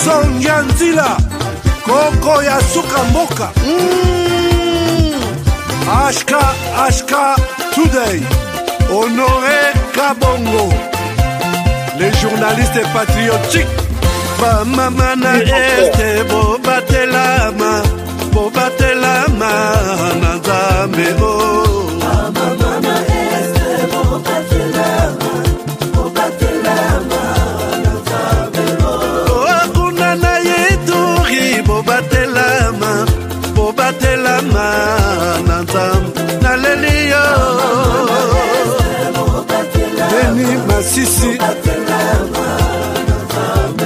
Sonja Nzila Koko ya Suka Mboka HK Today Honoré Kabongo, les journalistes patriotiques. Bamamana este bobatelama Nazambe oh. Bamamana este bobatelama Nazambe oh. Akuna na yeturi bobatelama Nazambe naleliyo. Deni Masisi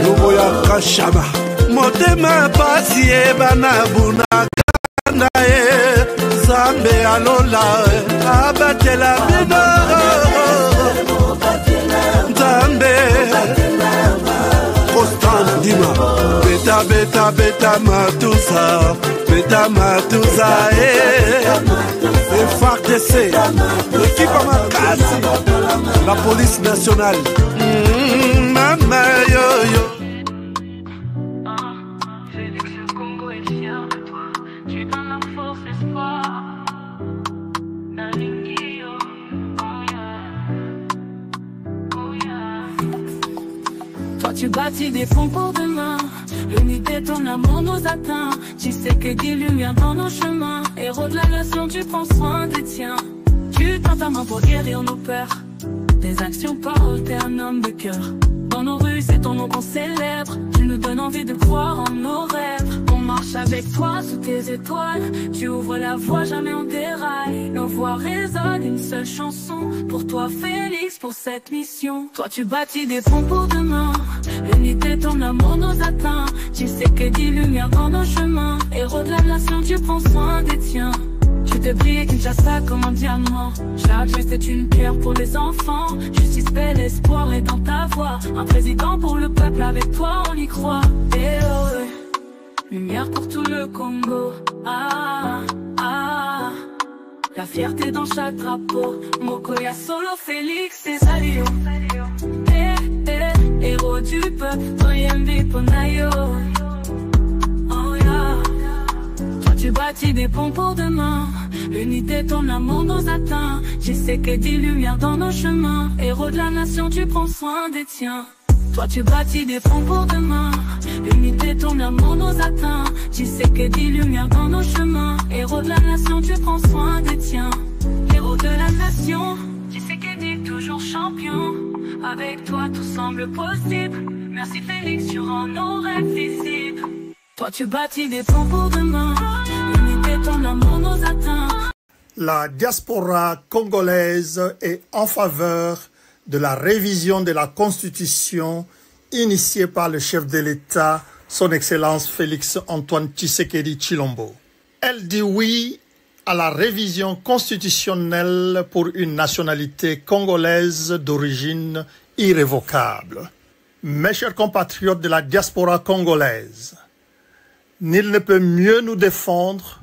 Lumo ya Kashaba Motema pasi ebana bunaka na e Zambe alola abatela bino Zambe Constant Dima Beta Matusa FARDC l'équipe à ma casse la police nationale Mama yo Félix le Congo est fier de toi. Tu donnes la force, l'espoir. Nalingi yo, oh yeah, oh yeah. Toi tu bâtis des ponts pour demain. L'unité de ton amour nous atteint. Tu sais que des lumières dans nos chemins. Héros de la nation, tu prends soin des tiens. Tu tends ta main pour guérir nos peurs. Tes actions parlent, t'es un homme de cœur. Dans nos rues, c'est ton nom qu'on célèbre. Tu nous donnes envie de croire en nos rêves. On marche avec toi sous tes étoiles. Tu ouvres la voie, jamais on déraille. Nos voix résonnent, une seule chanson. Pour toi, Félix, pour cette mission. Toi, tu bâtis des ponts pour demain. L'unité, ton amour nous atteint. Tu sais que des lumières dans nos chemins. Héros de la nation, tu prends soin des tiens. Tu te brilles Kinshasa comme un diamant. Chaque geste est une pierre pour les enfants. Justice, paix, l'espoir est dans ta voix. Un président pour le peuple, avec toi on y croit. Et oh, lumière pour tout le Congo. Ah, ah, la fierté dans chaque drapeau. Mokoya Solo, Félix et Salio. Héros du peuple, Toyembi Ponayo. Oh yeah. Tu bâtis des ponts pour demain. L'unité, ton amour nous atteint. Je sais que des lumières dans nos chemins. Héros de la nation, tu prends soin des tiens. Toi tu bâtis des ponts pour demain. L'unité, ton amour nous atteint. Tu sais que des lumières dans nos chemins. Héros de la nation, tu prends soin des tiens. Héros de la nation, tu sais que t'es toujours champion. Avec toi tout semble possible. Merci Félix, tu rends nos rêves visibles. Toi tu bâtis des ponts pour demain. L'unité, ton amour nous atteint. La diaspora congolaise est en faveur de la révision de la Constitution initiée par le chef de l'État, son Excellence Félix Antoine Tshisekedi Tshilombo. Elle dit oui à la révision constitutionnelle pour une nationalité congolaise d'origine irrévocable. Mes chers compatriotes de la diaspora congolaise, nul ne peut mieux nous défendre,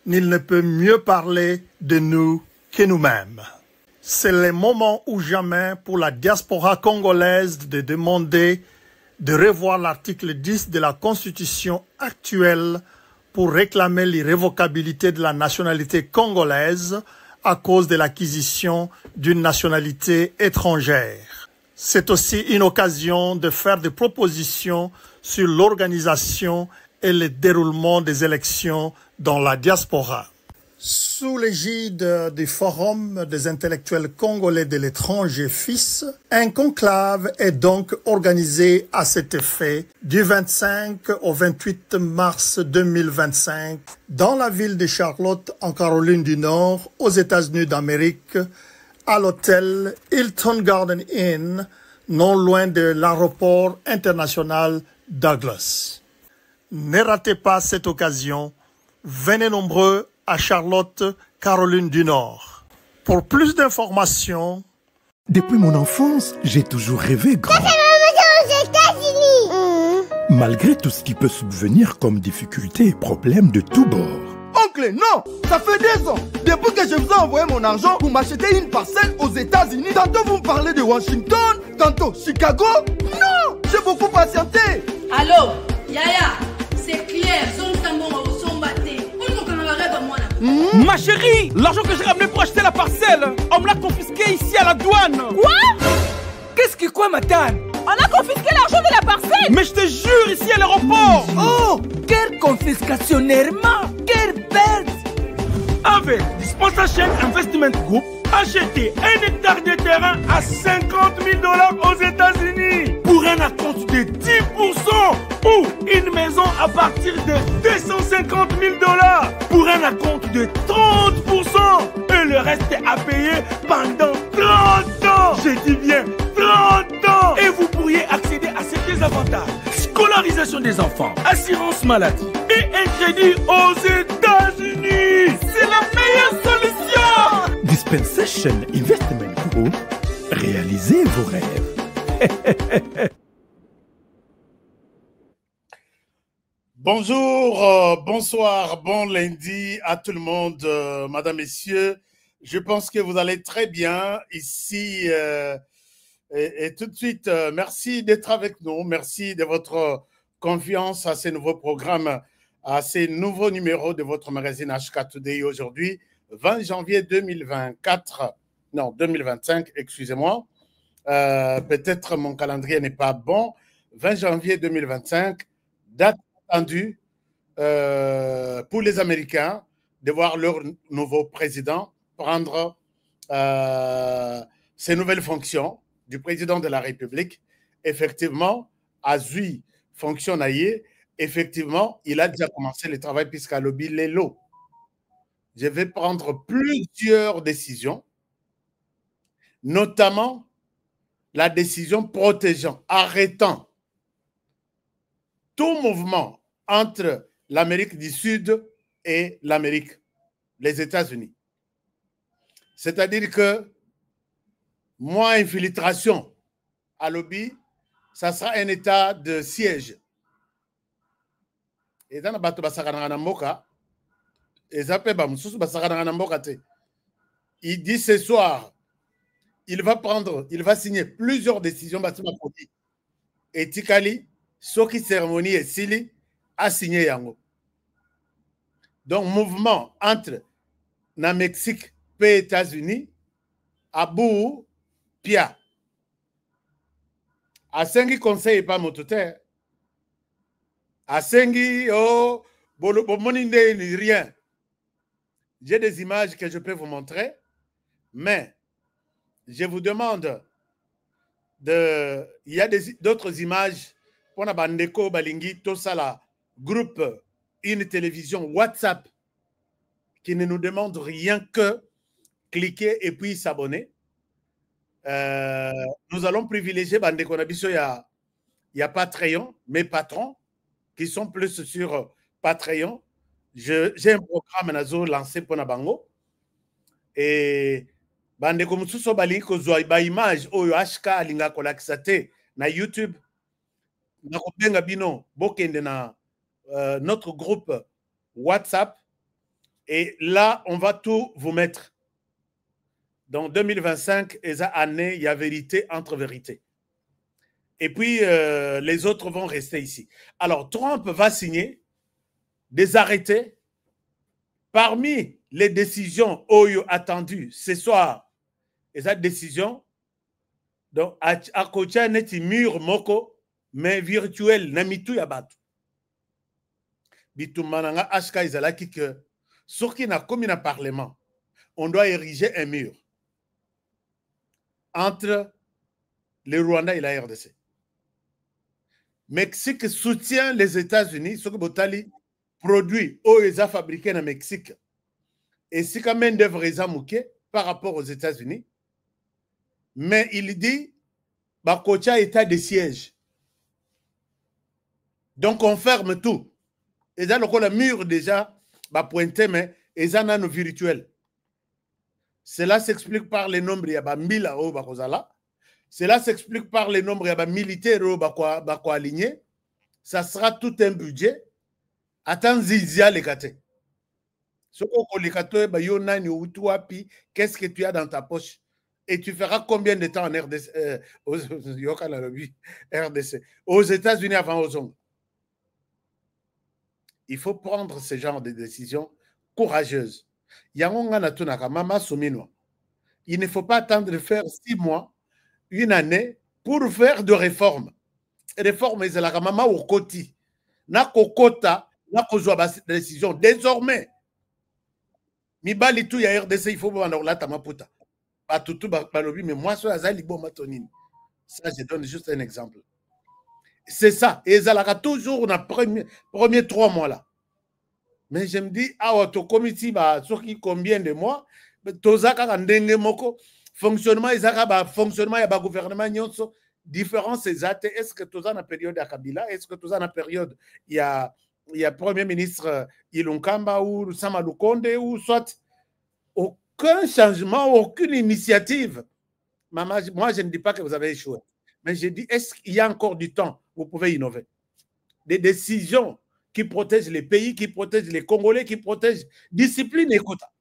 nul ne peut mieux parler de nous que nous-mêmes. C'est le moment ou jamais pour la diaspora congolaise de demander de revoir l'article 10 de la Constitution actuelle pour réclamer l'irrévocabilité de la nationalité congolaise à cause de l'acquisition d'une nationalité étrangère. C'est aussi une occasion de faire des propositions sur l'organisation et le déroulement des élections dans la diaspora. Sous l'égide du Forum des intellectuels congolais de l'étranger FIS, un conclave est donc organisé à cet effet du 25 au 28 mars 2025 dans la ville de Charlotte en Caroline du Nord aux États-Unis d'Amérique à l'hôtel Hilton Garden Inn non loin de l'aéroport international Douglas. Ne ratez pas cette occasion, venez nombreux à Charlotte, Caroline du Nord. Pour plus d'informations... Depuis mon enfance, j'ai toujours rêvé grand. aux États-Unis. Malgré tout ce qui peut subvenir comme difficultés et problèmes de tous bords. Oncle, non! Ça fait 2 ans! Depuis que je vous ai envoyé mon argent pour m'acheter une parcelle aux États-Unis, tantôt vous me parlez de Washington, tantôt Chicago. Non! J'ai beaucoup patienté! Allô? Yaya, c'est clair, son tambon, son batté. Ma chérie, l'argent que j'ai ramené pour acheter la parcelle, on me l'a confisqué ici à la douane. Quoi? Qu'est-ce que quoi, madame? On a confisqué l'argent de la parcelle. Mais je te jure, ici à l'aéroport. Oh, quelle confiscationnairement, quelle perte. Avec Dispensation Investment Group, achetez un hectare de terrain à 50 000 $ aux États-Unis pour un acompte de 10% ou une maison à partir de 250 000 $ pour un acompte de 30% et le reste à payer pendant 30 ans. Je dis bien 30 ans. Et vous pourriez accéder à ces avantages: scolarisation des enfants, assurance maladie et un crédit aux États-Unis. C'est la meilleure solution. Dispensation Investment Group, réalisez vos rêves. Bonjour, bonsoir, bon lundi à tout le monde, madame, messieurs. Je pense que vous allez très bien ici. Et tout de suite, merci d'être avec nous. Merci de votre confiance à ces nouveaux programmes, à ces nouveaux numéros de votre magazine HK Today aujourd'hui, 20 janvier 2024. Non, 2025, excusez-moi. Peut-être mon calendrier n'est pas bon. 20 janvier 2025, date attendue pour les Américains de voir leur nouveau président prendre ses nouvelles fonctions du président de la République. Effectivement, Azui fonctionne ailleurs. Effectivement, il a déjà commencé le travail puisqu'à lobby Lelo. Je vais prendre plusieurs décisions, notamment la décision protégeant, arrêtant tout mouvement entre l'Amérique du Sud et l'Amérique, les États-Unis. C'est-à-dire que moi, infiltration à lobby, ça sera un état de siège. Et dans il dit ce soir, il va signer plusieurs décisions. Et Tikali, ce qui cérémonie et Sili, a signé Yango. Donc, mouvement entre le Mexique et les États-Unis, Abou, Pia. Asengi conseil pas mototeur. Asengi, oh, rien. J'ai des images que je peux vous montrer, mais je vous demande il y a d'autres images pour la bandeko balingi tout ça là, groupe, une télévision WhatsApp qui ne nous demande rien que cliquer et puis s'abonner. Nous allons privilégier bandeko nabiso, il y a Patreon, mes patrons qui sont plus sur Patreon. J'ai un programme nazo lancé pour Nabango et bandeko mususo balingi kozwa ba image oyo HK alinga kolakisa te na YouTube na kobenga bino bokende na notre groupe WhatsApp et là on va tout vous mettre. Dans 2025, et année, il y a vérité entre vérité. Et puis, les autres vont rester ici. Alors, Trump va signer des arrêtés. Parmi les décisions OYO attendues ce soir, et cette décision, donc, à côté neti mur moko, mais virtuel, namitu yabatu. Bitumananga ashka izalaki que, sur qui n'a commis un parlement, on doit ériger un mur entre le Rwanda et la RDC. Mexique soutient les États-Unis, ce que Botali produit ou les a fabriqués au Mexique. Et c'est quand même d'œuvre par rapport aux États-Unis. Mais il dit, Bakocha état de siège. Donc on ferme tout. Et dans le mur déjà, pointé, mais ils en ont virtuel. Cela s'explique par les nombres, il y a 1000 au Bakozala. Cela s'explique par les nombres, il y a militaires au Bako aligné. Ça sera tout un budget. Attends, Zizia les gâtés. Qu'est-ce que tu as dans ta poche? Et tu feras combien de temps en RDC, RDC aux États-Unis avant aux ongles? il faut prendre ce genre de décisions courageuses. Yangongana tunaka mama somino. Il ne faut pas attendre de faire 6 mois, 1 année pour faire de réformes. Réformes, c'est la mama au koti. Na kokota, na kozwa ba décision. Désormais, mibali tout ya RDC, il faut voir la tamaputa. Pas tout balobi, mais moi, sur la libo matonine. Ça, je donne juste un exemple. C'est ça. Et ça l'a toujours dans les premiers 3 mois là. Mais je me dis, ah, ton comité, sur qui combien de mois, tozaka ndenge moko, fonctionnement, fonctionnement, il y a gouvernement, différence exacte. Est-ce que tu as une période à Kabila? Est-ce que tu as une période, il y a Premier ministre Ilunkamba ou Samalukonde ou soit aucun changement, aucune initiative. Maman, moi, je ne dis pas que vous avez échoué. Mais je dis, est-ce qu'il y a encore du temps? Vous pouvez innover. Des décisions qui protègent les pays, qui protègent les Congolais, qui protègent discipline et quota.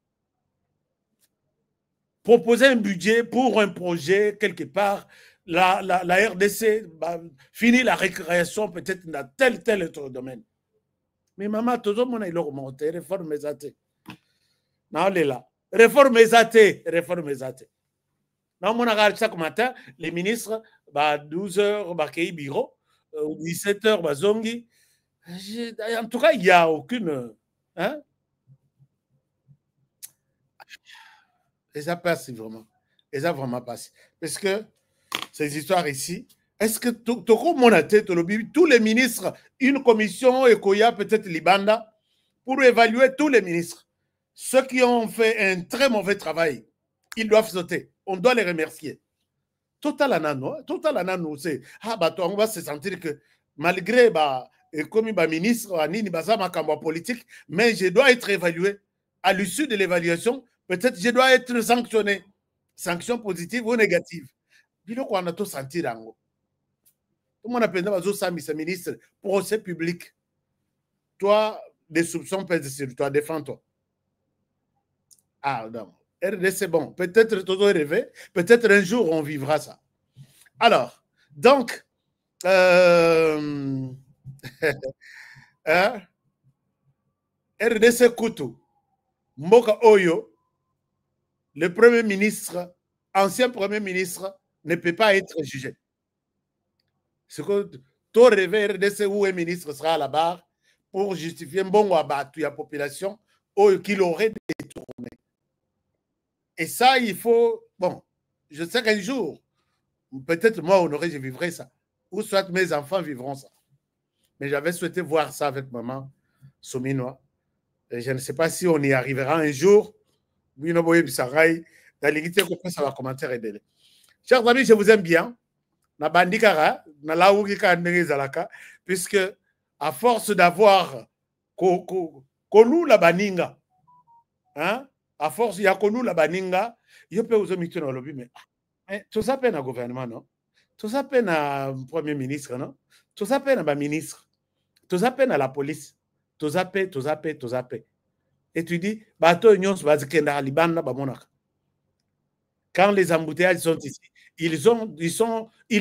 Proposer un budget pour un projet quelque part. La RDC finit la récréation peut-être dans tel autre domaine. Mais maman, tout le monde a remonté, réforme les athées. Non, on est là. Réforme les athées, réforme les athées. Non, on a chaque matin, les ministres, 12h, bureau, 17h, zongi. En tout cas, il n'y a aucune. Hein? Et ça passe vraiment. Et ça vraiment passe. Parce que ces histoires ici, est-ce que tous les ministres, une commission, Ekoya, peut-être Libanda, pour évaluer tous les ministres, ceux qui ont fait un très mauvais travail, ils doivent sauter. On doit les remercier. Total anano, c'est on va se sentir que malgré comme ministre, politique, mais je dois être évalué. À l'issue de l'évaluation, peut-être je dois être sanctionné. Sanction positive ou négative. Biloko on a tout senti dango. Tout le monde a pensé à Zosami, ce ministre, procès public. Toi, des soupçons pèsent sur toi, défends-toi. Ah, non. RDC, bon, peut-être tout rêvé, peut-être un jour on vivra ça. Alors, donc, RDC Koutou, Mboka Oyo, le premier ministre, ancien premier ministre, ne peut pas être jugé. Ce que ton rêve RDC où un ministre sera à la barre pour justifier un bon abattu à la population qu'il aurait détourné. Et ça, il faut... Bon, je sais qu'un jour, peut-être moi, Honoré, je vivrai ça. Ou soit mes enfants vivront ça. Mais j'avais souhaité voir ça avec maman Souminois. Et je ne sais pas si on y arrivera un jour. Ça va commenter et délai. Chers amis, je vous aime bien. Puisque à force d'avoir connu la baninga, hein, à force il y a connu la baninga, il peut vous mettre dans le lobby, mais tout ça peine à gouvernement, non? Tout ça peine à premier ministre, non? Tout ça peine à ministre, tout ça peine à la police, tout ça peine. Et tu dis, quand les embouteillages sont ici, ils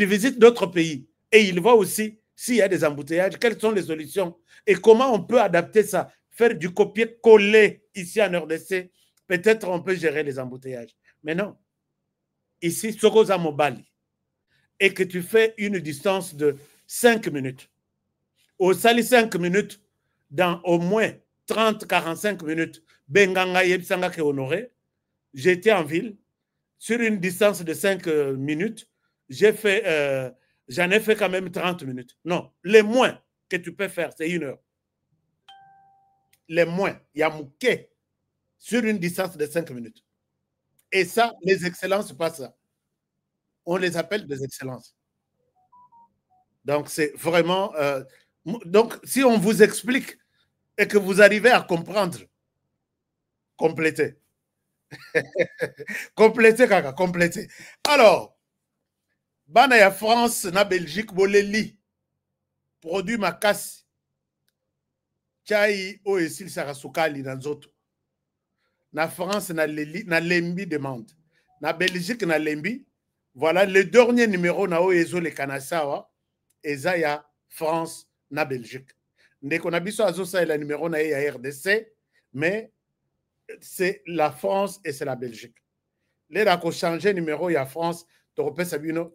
visitent d'autres pays et ils voient aussi s'il y a des embouteillages, quelles sont les solutions et comment on peut adapter ça, faire du copier-coller ici en RDC. Peut-être on peut gérer les embouteillages. Mais non. Ici, Sokoza Mobali, et que tu fais une distance de 5 minutes. Au sali 5 minutes, dans au moins 30-45 minutes, Benganga Yebsanga ke honoré, j'étais en ville, sur une distance de 5 minutes, j'en ai fait quand même 30 minutes. Non, les moins que tu peux faire, c'est 1 heure. Les moins, il y a mouké sur une distance de 5 minutes. Et ça, les excellences passent ça. On les appelle des excellences. Donc, c'est vraiment... donc, si on vous explique et que vous arrivez à comprendre, complétez. Complétez, kaka, complétez. Alors, bana ya France, na Belgique, boleli, produit makasi, chai o esil sarasukali na nzoto. Na France, na lembi demande. Na Belgique, na lembi. Voilà le dernier numéro na o ezo le Kanasawa, eza ya France, na Belgique. ndeko na biso azosalela numéro na ye ya RDC, mais c'est la France et c'est la Belgique. Là, il a changé numéro ya France, to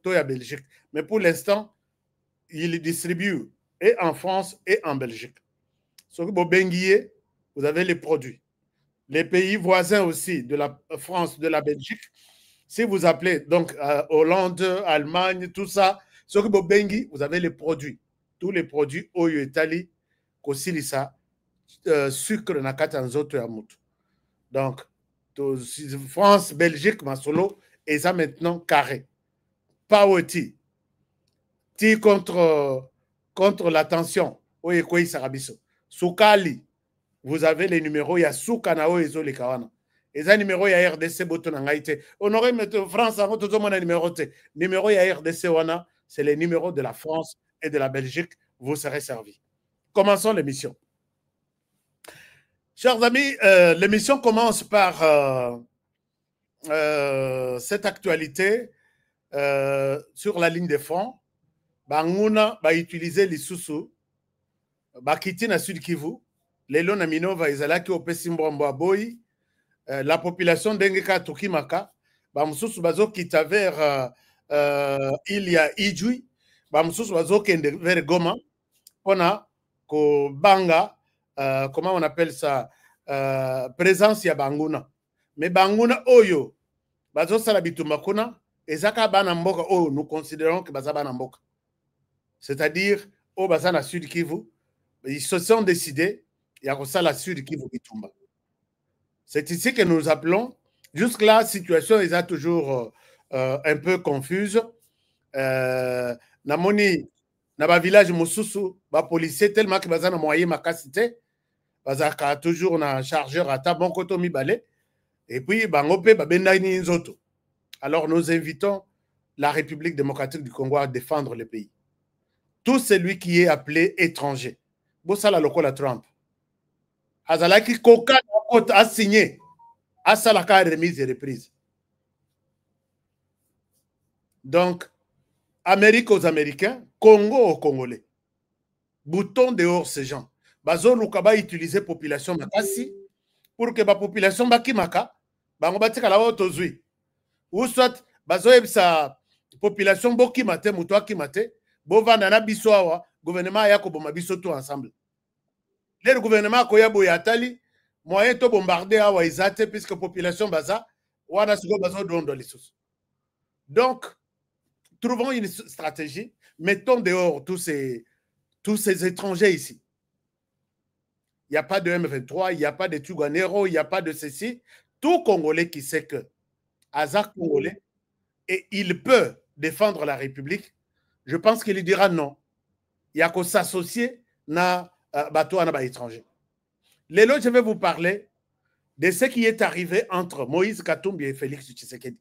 ya Belgique. Mais pour l'instant, il distribue et en France et en Belgique. Ce que vous avez les produits. Les pays voisins aussi de la France, de la Belgique, si vous appelez donc Hollande, Allemagne, tout ça, ce que vous avez les produits. Tous les produits Oyo Italie, Kosilisa, sucre na katanzoto ya mutu. Donc, France, Belgique, Masolo, et ça maintenant carré. Pas outil. Ti contre la tension. Oye koi sarabiso. Soukali. Vous avez les numéros, il y a Soukanao et Zolikawana. Et ça, numéro, il y a RDC, Botonangaïte. On aurait mis France, tout le monde a numéro. Numéro, il y a RDC, Wana. C'est les numéros de la France et de la Belgique. Vous serez servis. Commençons l'émission. Chers amis, l'émission commence par cette actualité sur la ligne de front. Banguna va utiliser les sous-sous. Bakiti na Sud Kivu. Lelo na minova izalaki opesimbombo aboyi. La population d'Engeka Tukimaka. Bamususu bazo kita vers Ilia Ijui. Bamususu bazo kende vers Goma. On a ko banga. Comment on appelle ça, présence ya banguna. Mais banguna oyo, bazo salabitumba kuna, ezaka bana mboka oyo, nous considérons que baza bana mboka. C'est-à-dire, au bazana Sud Kivu, ils se sont décidés, il y a ça la Sud Kivu bitumba. C'est ici que nous appelons, jusque-là, la situation est toujours un peu confuse. Namoni, na ba village mosusu, ba policier tellement que bazana moyen makasite, bazaka toujours na chargeur à ta bon koto mibale et puis bangope babenda ni nzoto. Alors nous invitons la République démocratique du Congo à défendre le pays. Tout celui qui est appelé étranger. Bosala lokola Trump. Azalaki koka a signé à salaka remise et reprise. Donc Amérique aux Américains, Congo aux Congolais. Bouton dehors ces gens. Bazo lukaba utiliser population makasi pour que la population bakimaka bango batika la otozui. Ou soit bazo ebisa population bokimate muto akimate bovanda na biso awa gouvernement ya ko boma biso tout ensemble. Le gouvernement ko ya boyatali moyen to bombarder awa izate puisque population baza wana siko bazo dondo lisusu. Donc trouvons une stratégie, mettons dehors tous ces étrangers ici. Il n'y a pas de M23, il n'y a pas de Tuganero, il n'y a pas de ceci. Tout Congolais qui sait que Azak Congolais, et il peut défendre la République, je pense qu'il lui dira non. Il n'y a qu'à s'associer à un étranger. Lélo, je vais vous parler de ce qui est arrivé entre Moïse Katumbi et Félix Tshisekedi.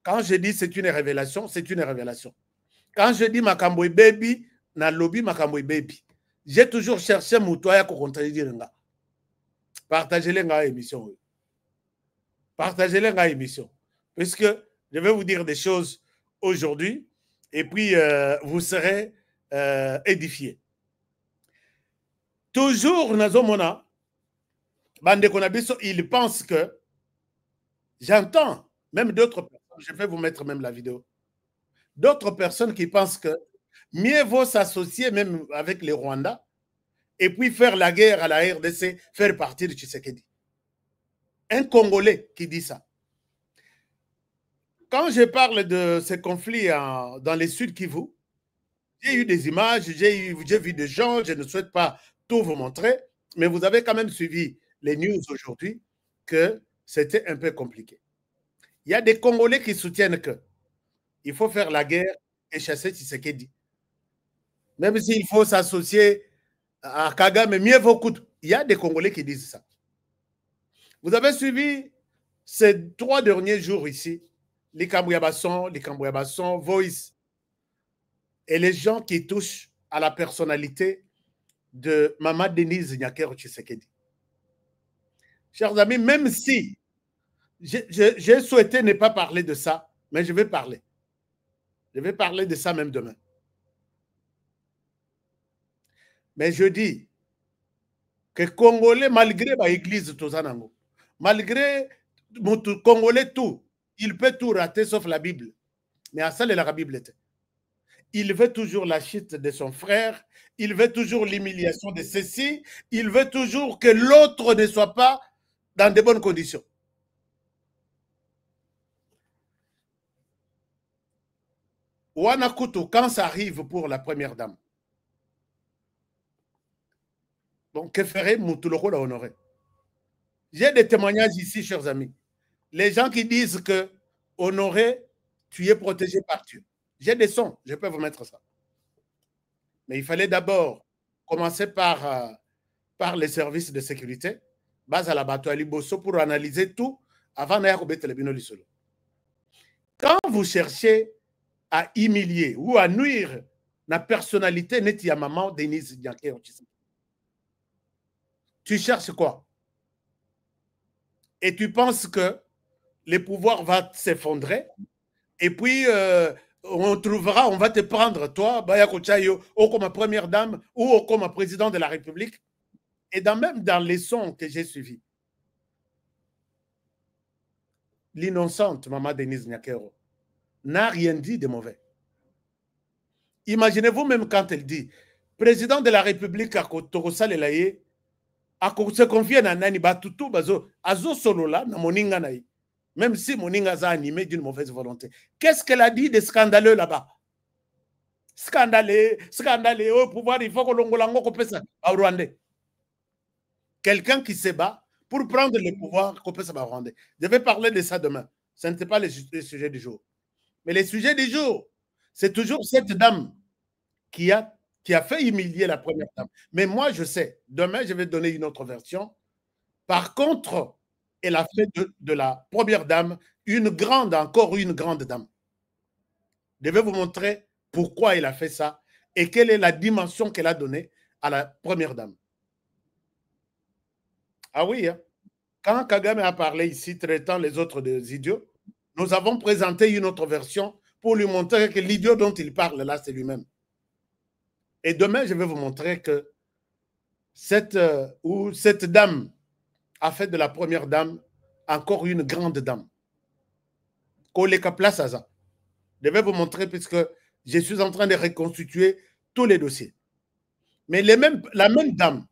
Quand je dis c'est une révélation, c'est une révélation. Quand je dis Makamboy baby, na lobby Makamboy baby. J'ai toujours cherché Moutoya pour contredire. Partagez-les dans l'émission. Partagez-les dans l'émission. Puisque je vais vous dire des choses aujourd'hui et puis vous serez édifiés. Toujours, Nazomona, Bande Konabiso, il pense que j'entends même d'autres personnes, je vais vous mettre même la vidéo, d'autres personnes qui pensent que mieux vaut s'associer même avec les Rwandais et puis faire la guerre à la RDC, faire partir de Tshisekedi. Un Congolais qui dit ça. Quand je parle de ces conflits dans les Sud Kivu, j'ai eu des images, j'ai vu des gens, je ne souhaite pas tout vous montrer, mais vous avez quand même suivi les news aujourd'hui que c'était un peu compliqué. Il y a des Congolais qui soutiennent qu'il faut faire la guerre et chasser Tshisekedi. Même s'il faut s'associer à Kagame, mieux vaut coûte. Il y a des Congolais qui disent ça. Vous avez suivi ces 3 derniers jours ici, les Kambouya-Basson, Voice, et les gens qui touchent à la personnalité de Maman Denise Nyakero Tshisekedi. Chers amis, même si j'ai souhaité ne pas parler de ça, mais je vais parler. Je vais parler de ça même demain. Mais je dis que Congolais, malgré l'église, malgré Congolais, tout, il peut tout rater sauf la Bible. Mais à ça, la Bible était. Il veut toujours la chute de son frère, il veut toujours l'humiliation de ceci, il veut toujours que l'autre ne soit pas dans de bonnes conditions. Wanakutu, quand ça arrive pour la première dame, donc que ferait Moutuloko Honoré? J'ai des témoignages ici, chers amis. Les gens qui disent que Honoré, tu es protégé par Dieu. J'ai des sons, je peux vous mettre ça. Mais il fallait d'abord commencer par les services de sécurité, base à la bateau Liboso, pour analyser tout avant de. Quand vous cherchez à humilier ou à nuire la personnalité neti ya maman Denise Nyakero, tu cherches quoi? Et tu penses que le pouvoir va s'effondrer et puis on va te prendre, toi, Bayako Chayo, ou comme première dame ou comme président de la République. Et même dans les sons que j'ai suivis, l'innocente maman Denise Nyakero n'a rien dit de mauvais. Imaginez-vous même quand elle dit, président de la République à Kotorosa Lelaye, à se confier à Nani Batutu, Azo Solola, na Moninga Naï. Même si Moninga a animé d'une mauvaise volonté. Qu'est-ce qu'elle a dit de scandaleux là-bas? Scandaleux, au pouvoir, il faut que l'Ongolango coupe ça au Rwandais. Quelqu'un qui se bat pour prendre le pouvoir, coupe ça au Rwandais. Je vais parler de ça demain. Ce n'était pas le sujet du jour. Mais le sujet du jour, c'est toujours cette dame qui a fait humilier la première dame. Mais moi, je sais, demain, je vais donner une autre version. Par contre, elle a fait de la première dame encore une grande dame. Je vais vous montrer pourquoi elle a fait ça et quelle est la dimension qu'elle a donnée à la première dame. Ah oui, hein? Quand Kagame a parlé ici, traitant les autres des idiots, nous avons présenté une autre version pour lui montrer que l'idiot dont il parle là, c'est lui-même. Et demain, je vais vous montrer que cette dame a fait de la première dame encore une grande dame. Koleka place à ça. Je vais vous montrer puisque je suis en train de reconstituer tous les dossiers. Mais la même dame,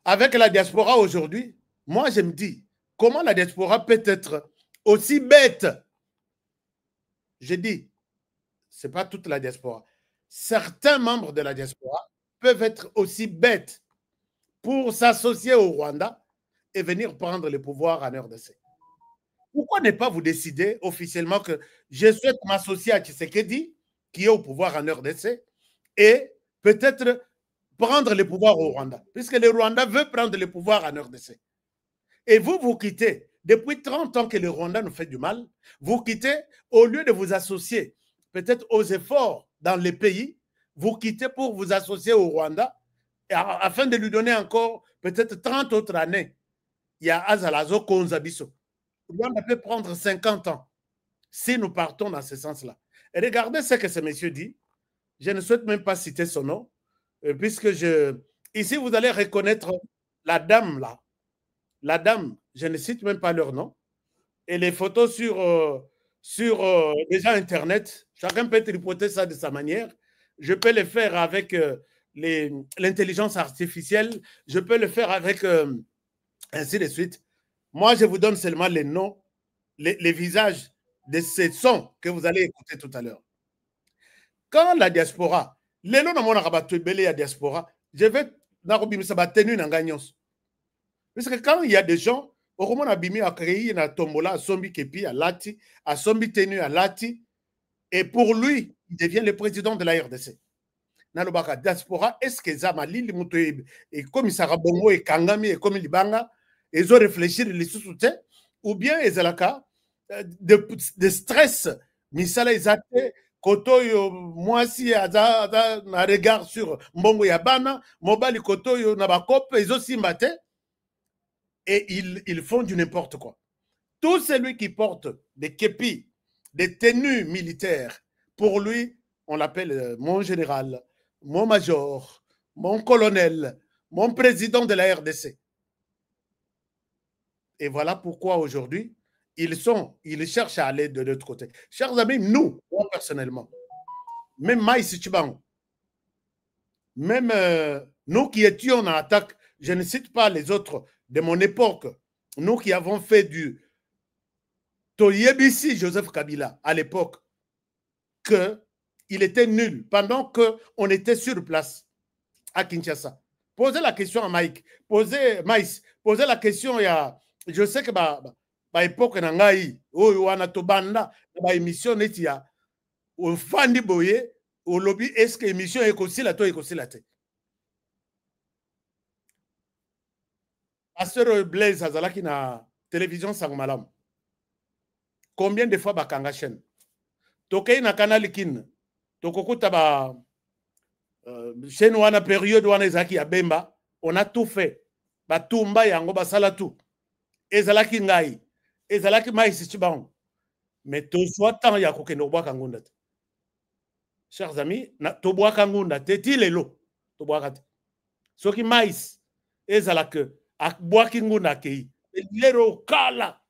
avec la diaspora aujourd'hui, moi je me dis, comment la diaspora peut être aussi bête? Je dis, ce n'est pas toute la diaspora. Certains membres de la diaspora peuvent être aussi bêtes pour s'associer au Rwanda et venir prendre le pouvoir en RDC. Pourquoi ne pas vous décider officiellement que je souhaite m'associer à Tshisekedi, qui est au pouvoir en RDC, et peut-être prendre le pouvoir au Rwanda, puisque le Rwanda veut prendre le pouvoir en RDC. Et vous quittez, depuis 30 ans que le Rwanda nous fait du mal, vous quittez, au lieu de vous associer peut-être aux efforts dans les pays, vous quittez pour vous associer au Rwanda, afin de lui donner encore peut-être 30 autres années. Il y a Azalazo Konzabiso. Le Rwanda peut prendre 50 ans si nous partons dans ce sens-là. Et regardez ce que ce monsieur dit. Je ne souhaite même pas citer son nom, puisque ici, vous allez reconnaître la dame là. La dame, je ne cite même pas leur nom. Et les photos sur déjà Internet, chacun peut tripoter ça de sa manière. Je peux le faire avec l'intelligence artificielle. Je peux le faire avec ainsi de suite. Moi, je vous donne seulement les noms, les visages de ces sons que vous allez écouter tout à l'heure. Quand la diaspora, les noms de la diaspora, je vais parce que quand il y a des gens, au moment Abimi a créé une tombola à Sombi Kepi, à Lati, à Sombi Tenu, à Lati, et pour lui, il devient le président de la RDC. Nalobaka diaspora, est-ce que Zamali, et comme Sarah Bongo et Kangami et comme Libanga, ils ont réfléchi les sous-soutiens, ou bien ils ont de stress, Misala Izate, Kotoyo, moi si un regard sur Mbongo Yabana, Mobali Kotoyo, Nabakop, ils ont aussi maté. Et ils font du n'importe quoi. Tout celui qui porte des képis, des tenues militaires, pour lui, on l'appelle mon général, mon major, mon colonel, mon président de la RDC. Et voilà pourquoi aujourd'hui, ils cherchent à aller de l'autre côté. Chers amis, nous, moi personnellement, même Maïs Tchibango, même nous qui étions en attaque, je ne cite pas les autres de mon époque, nous qui avons fait du Toyebisi Joseph Kabila à l'époque, qu'il était nul pendant qu'on était sur place à Kinshasa. Posez la question à Mike, posez la question à... Je sais que à l'époque, on tobanda émission netia au fandi boye au lobby est-ce que émission est aussi la Pasteur Blaise Azalaki na télévision Sangmalam. Combien de fois bakanga chaîne? Tokei na canal kin. Tokokuta ba chaîne wana période wana ezaki ya Bemba, on a tout fait. Ba tumba yango basala tout. Ezalaki ngai. Ezalaki Maïs Tchibango. Mais to soit tant ya kokendo bwa kangunda. Chers amis, to bwa kangunda te ti lelo. To bwa kate. Soki Maïs ezalaki akbwa kingunda kei. Lero kala.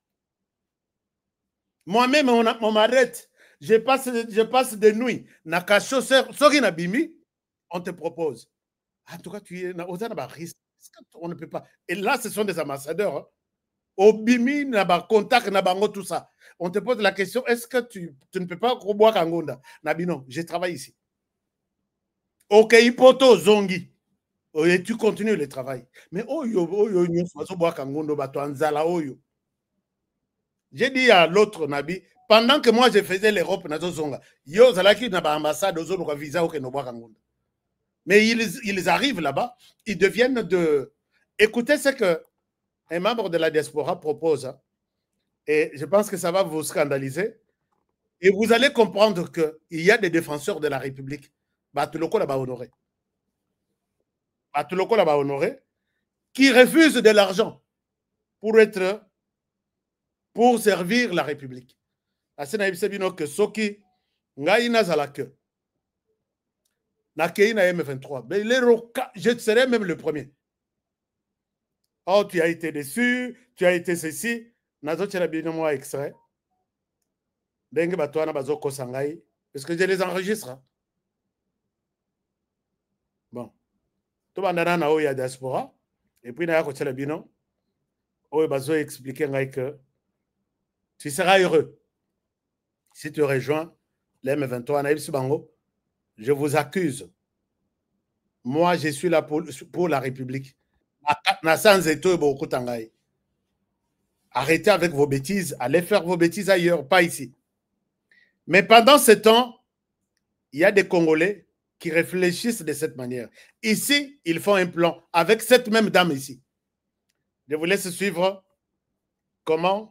Moi-même, on m'arrête. Je passe des nuits. Naka chausseur, soki na bimi, on te propose. En tout cas, tu es na risque. On ne peut pas. Et là, ce sont des ambassadeurs. Hein. Au bimi, na ba contact, na bango, tout ça. On te pose la question, est-ce que tu ne peux pas boire kangonda? Nabi, non, je travaille ici. Ok, poto zongi. Et tu continues le travail. Mais oyo, boire kangondo, bato anzala oyo. J'ai dit à l'autre Nabi, pendant que moi je faisais l'Europe, mais ils arrivent là-bas, ils deviennent de... Écoutez ce qu'un membre de la diaspora propose, hein, et je pense que ça va vous scandaliser, et vous allez comprendre qu'il y a des défenseurs de la République, qui refusent de l'argent pour servir la République. Asena ibisebino que soki ngai nazala que na kei na M23. Mais je serai même le premier. Oh, tu as été déçu, tu as été ceci. Nazo tira bino moi extrait. Dengue batwana bazoko sangai parce que je les enregistre. Bon. To bandana na oya diaspora et puis na ko tira bino. Oyo bazo expliquer ngai que tu seras heureux si tu rejoins les M23. Je vous accuse. Moi, je suis là pour la République. Arrêtez avec vos bêtises. Allez faire vos bêtises ailleurs, pas ici. Mais pendant ce temps, il y a des Congolais qui réfléchissent de cette manière. Ici, ils font un plan avec cette même dame ici. Je vous laisse suivre comment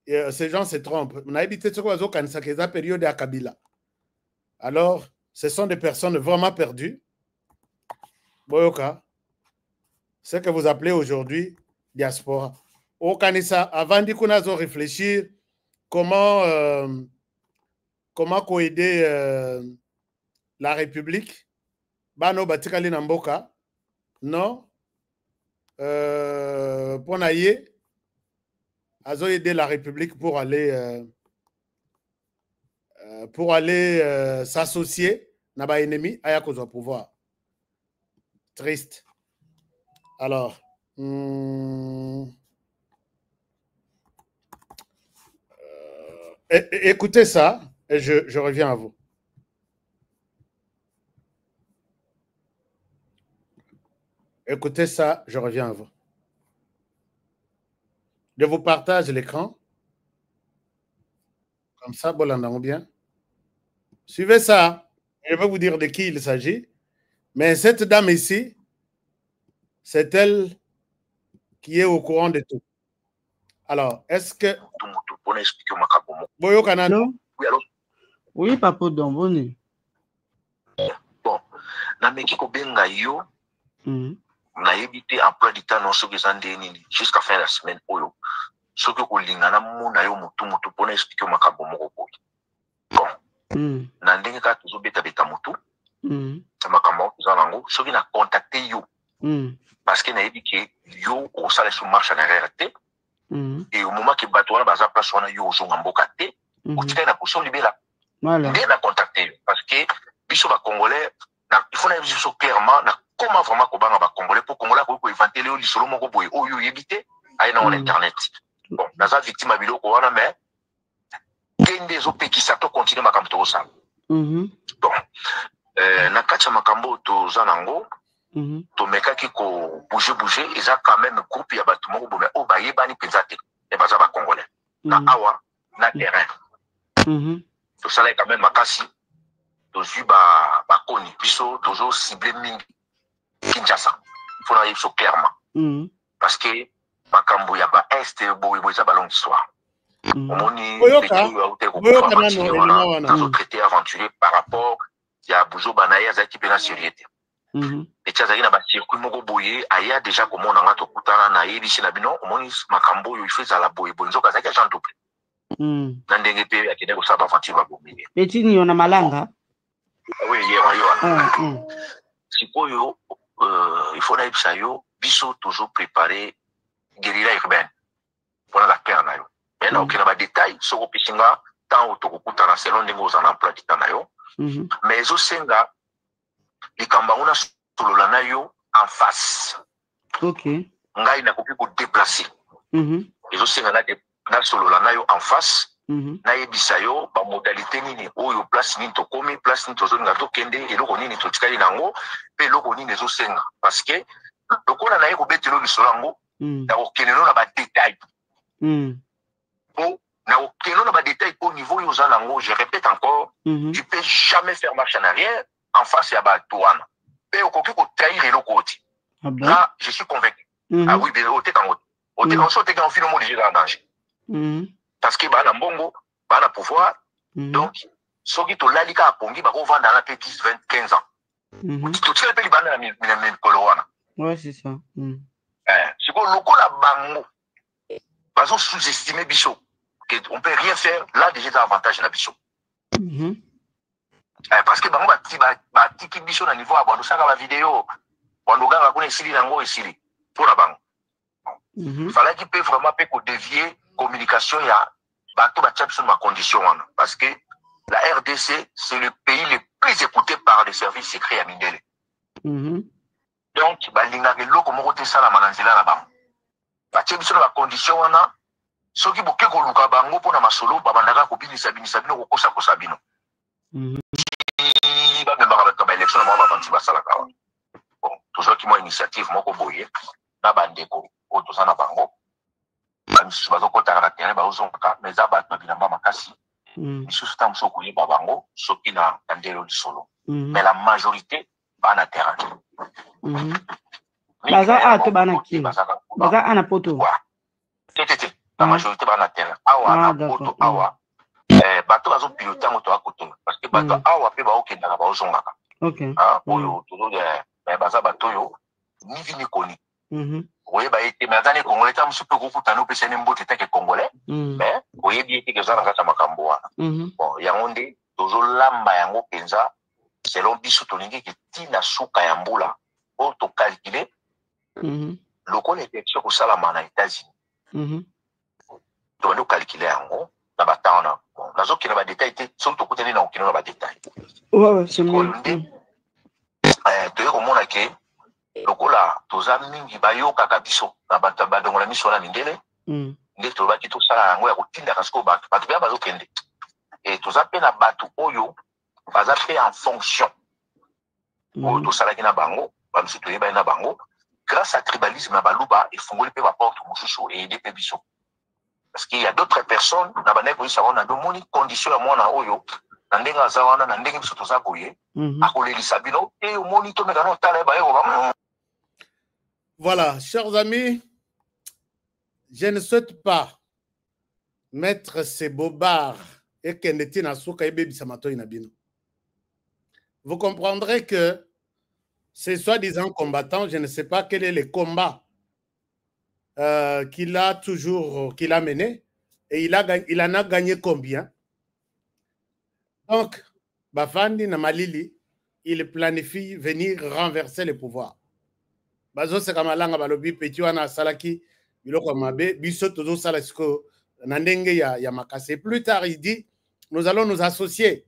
ces gens se trompent. On a habité sur la période à Kabila. Alors, ce sont des personnes vraiment perdues. Boyoka, ce que vous appelez aujourd'hui diaspora. Au Kanissa, avant de réfléchir comment aider la République, Bano Batikali Namboka, non, pour naïe, Azo aider la République pour aller s'associer à ba ennemi à cause du pouvoir. Triste. Alors, écoutez ça et je reviens à vous. Écoutez ça, je reviens à vous. Je vous partage l'écran. Comme ça, bon, bien. Suivez ça. Je vais vous dire de qui il s'agit. Mais cette dame ici, c'est elle qui est au courant de tout. Alors, est-ce que... Oui, papa, bon. Bon, na évité emploi du temps non ce que jusqu'à fin de la semaine oyo ce que kolingana mona yo mutu pona expliquer makabo moko boy bon na ndenge ka tuzo beta mutu makambo toza nango soki na contacté yo parce que nayebi ke yo osala so marche en arrière te et au moment que bato wana baza place wana yo ozonga mboka te otikali na position libela nde na contacté yo parce que biso bacongolais il faut na yebi biso clairement na comment vraiment kobanga bacongolais po congolais akoki koevantele yo lisolo moko boye oyo oyebi te aye nango na internet bon naza victime ya biloko wana mais kende ezopekisa to continue makambo tokosala bon na kati ya makambo toza nango tomekaki ko bouge eza quand même groupe ya bato moko boye oyo bayebani mpenza te e baza bacongolais na awa na terrain tosalaki quand même makasi tozwi bakoni biso tozo cible mingi Kinshasa mpona yebi so clairement parce que makambo ya baeste boye eza balongue histoire omoni traité aventurier par rapport ya buzoba na ye azalaki mpe na serie te eti azalaki na bacircuit moko boye aya déjà komona nga tokutana na yebisi na bino omoni makambo oyo ifo ezala boye nzoka azalaki agent double na ndenge mpe akende kosala baaventure babomie etini yo na malanga oui ye wana sikoyo ifo nayebisa yo biso toujours préparé guérilla urbaine mpona baclaire na yo mais na okenda badetail soki opesi nga ntango tokokutana selon ndenge oza na emploi du temps na yo mais ezosenga likambo yango nasolola na yo en face ngai nakoki kodeplace ezosenga nasolola na yo en face nayebisa yo bamodalité nini oyo place nini tokomi place nini tozolinga tokende eloko nini totikali nango mpe eloko nini ezosenga parce que lokola naye kobetelo lisolo yango nakokende no na badetail po nakokende no na badetail po niveau oyo oza nango je répète encore tu peux jamais faire marche en arrière en face ya bato wana mpe okoki kotrahir eloko oti là je suis convaincu ah oui bien otekango so otekango fino mo déjà en danger parce que bana mbongo bana pouvoir donc soki tolali kaka pongi bakovanda na mpe 10 20 15 ans totikali mpe libanda na mikolo wana ouais c'est ça sikoyo lokola bango bazo sous-estimer biso que on peut rien faire là déjà eza avantage na biso parce que bango batiki biso na niveau ya bando osaka bavideo bando kaka kuna esili nango esili mpona bango falaki mpe vraiment mpe kodévier communication ya bato batia biso na macondition wana parce que la RDC c'est le pays le plus écouté par les services secrets ya mindele donc balingaka eloko moko te esalama na nzela na bango batie biso na bacondition wana soki boke koluka bango mpona masolo babandaka kobinisa bino kokosakosa bino bamemaka bato na baélection na bango bavanti basalaka wana bon tozwaki mwa initiative moko boye na bandeko oyo toza na bango bamisusu bazokotaka na terrain bazozongaka mais eza bato na bilamba makasi misusu ntango mosu okoyeba bango soki na ndelo lisolo mais la majorité bana terrain baza ato bana ki baza ana poto te la majorité bana terrain awa na poto awa bato bazopilote yango toya kotonga parce que bato awa mpe baokendaka baozongaka oyo baza bato oyo nivi nikoni oyeba ye te mais aza ne congolais ta mosu mpe kokutana opesani mbote take congolais mais oyebi ye te ke oza na kati ya makambo wana bon yango nde tozolamba yango mpenza selon biso tolingi ntina suka ya mbula oyo tokalkule lokola élection kosalama na États-Unis tobandi kokalkule yango na batemps wana bon nazokende badetail te soki tokutani na okende na badetail nde toye komona ke lokola toza mingi bayokaka biso na bato badongo na miso wana mindele nde tolobaki tosala yango ya kotindaka sikoyo bato mpe bazokende toza mpe na bato oyo baza mpe en fonction oyo tosalaki na bango bamisu toyebani na bango grâce à tribalisme na baluba efungoli mpe baporte mosusu eyede mpe biso parce qu'il y a d'autres personnes na bandeki koyisa wana domoni condition ya mwana oyo na ndenge aza wana na ndenge biso toza boye akolelisa bino te omoni tomeka na otala bayekoba. Voilà, chers amis, je ne souhaite pas mettre ces bobards et kendeti na suka ebe bisamato inabino. Vous comprendrez que ces soi-disant combattants, je ne sais pas quel est le combat qu'il a toujours, qu'il a mené, et il en a gagné combien. Donc, Bafandi na Malili, il planifie venir renverser le pouvoir. Bazo se kamalanga balobi petit wana salaki biloko mabe biso tozo sala siko na ndenge ya makase. Plus tard il dit nous allons nous associer.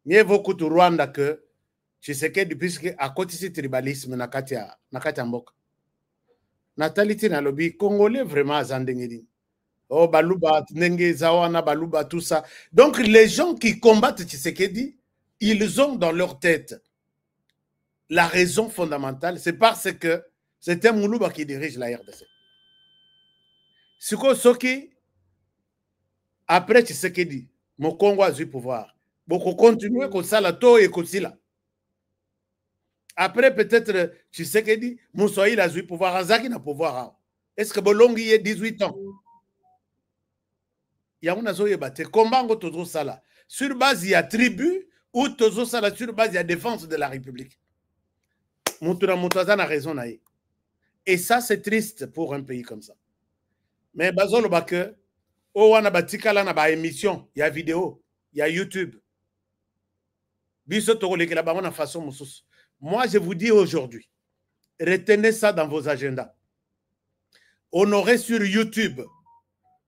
Mieux vaut kutu Rwanda que Tshisekedi puisque à côté du tribalisme na kati ya mboka. Natalité na lobby congolais vraiment azandengedi. Oh baluba ndenge zawana baluba tout ça. Donc les gens qui combattent Tshisekedi, ils ont dans leur tête la raison fondamentale, c'est parce que c'est un Moulouba qui dirige la RDC. Soki, après Tshisekedi, mon Congo a eu pouvoir. Beaucoup continuer comme ça, la to et Kosila. Après, peut-être Tshisekedi, Moussoïl a eu pouvoir, Azaki n'a pouvoir. Est-ce que Bolongi est 18 ans? Il y a un zoyebate. Combat toujours ça là. Sur base, il y a tribu ou toujours ça là, sur base, il y a défense de la République. Moutouna Moutouazan a raison. Et ça, c'est triste pour un pays comme ça. Mais Bazolo Bake, oh, on a batika là, on a émission, il y a vidéo, il y a YouTube. Moi, je vous dis aujourd'hui, retenez ça dans vos agendas. Honorez sur YouTube.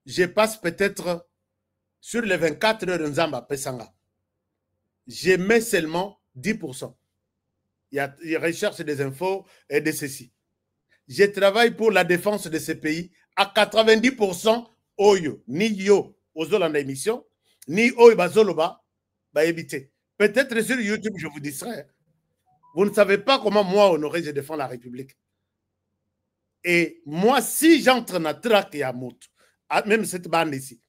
Je passe peut-être sur les 24 heures Nzamba Pesanga. Je mets seulement 10%. Il y a recherche des infos et de ceci. Je travaille pour la défense de ce pays à 90% Oyo, ni yo, Ozolanda émission, ni Oyo Bazoloba, ba éviter. Peut-être sur YouTube, je vous distrais. Vous ne savez pas comment moi, Honoré, je défends la République. Et moi, si j'entre dans Trac et à Mout, même cette bande ici,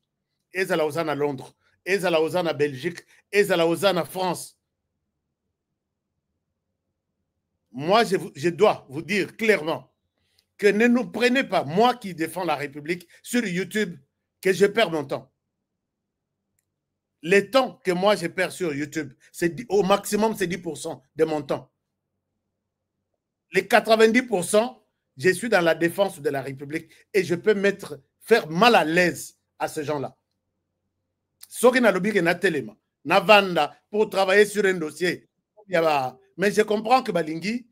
Ezala Ozana à Londres, Ezala Ozana à Belgique, Ezala Ozana à France, moi, je dois vous dire clairement que ne nous prenez pas, moi qui défends la République, sur YouTube, que je perds mon temps. Le temps que moi je perds sur YouTube, au maximum, c'est 10% de mon temps. Les 90%, je suis dans la défense de la République et je peux faire mal à l'aise à ces gens-là. Ce qui n'a lobby que na téléma, na vanda pour travailler sur un dossier. Mais je comprends que Balingi,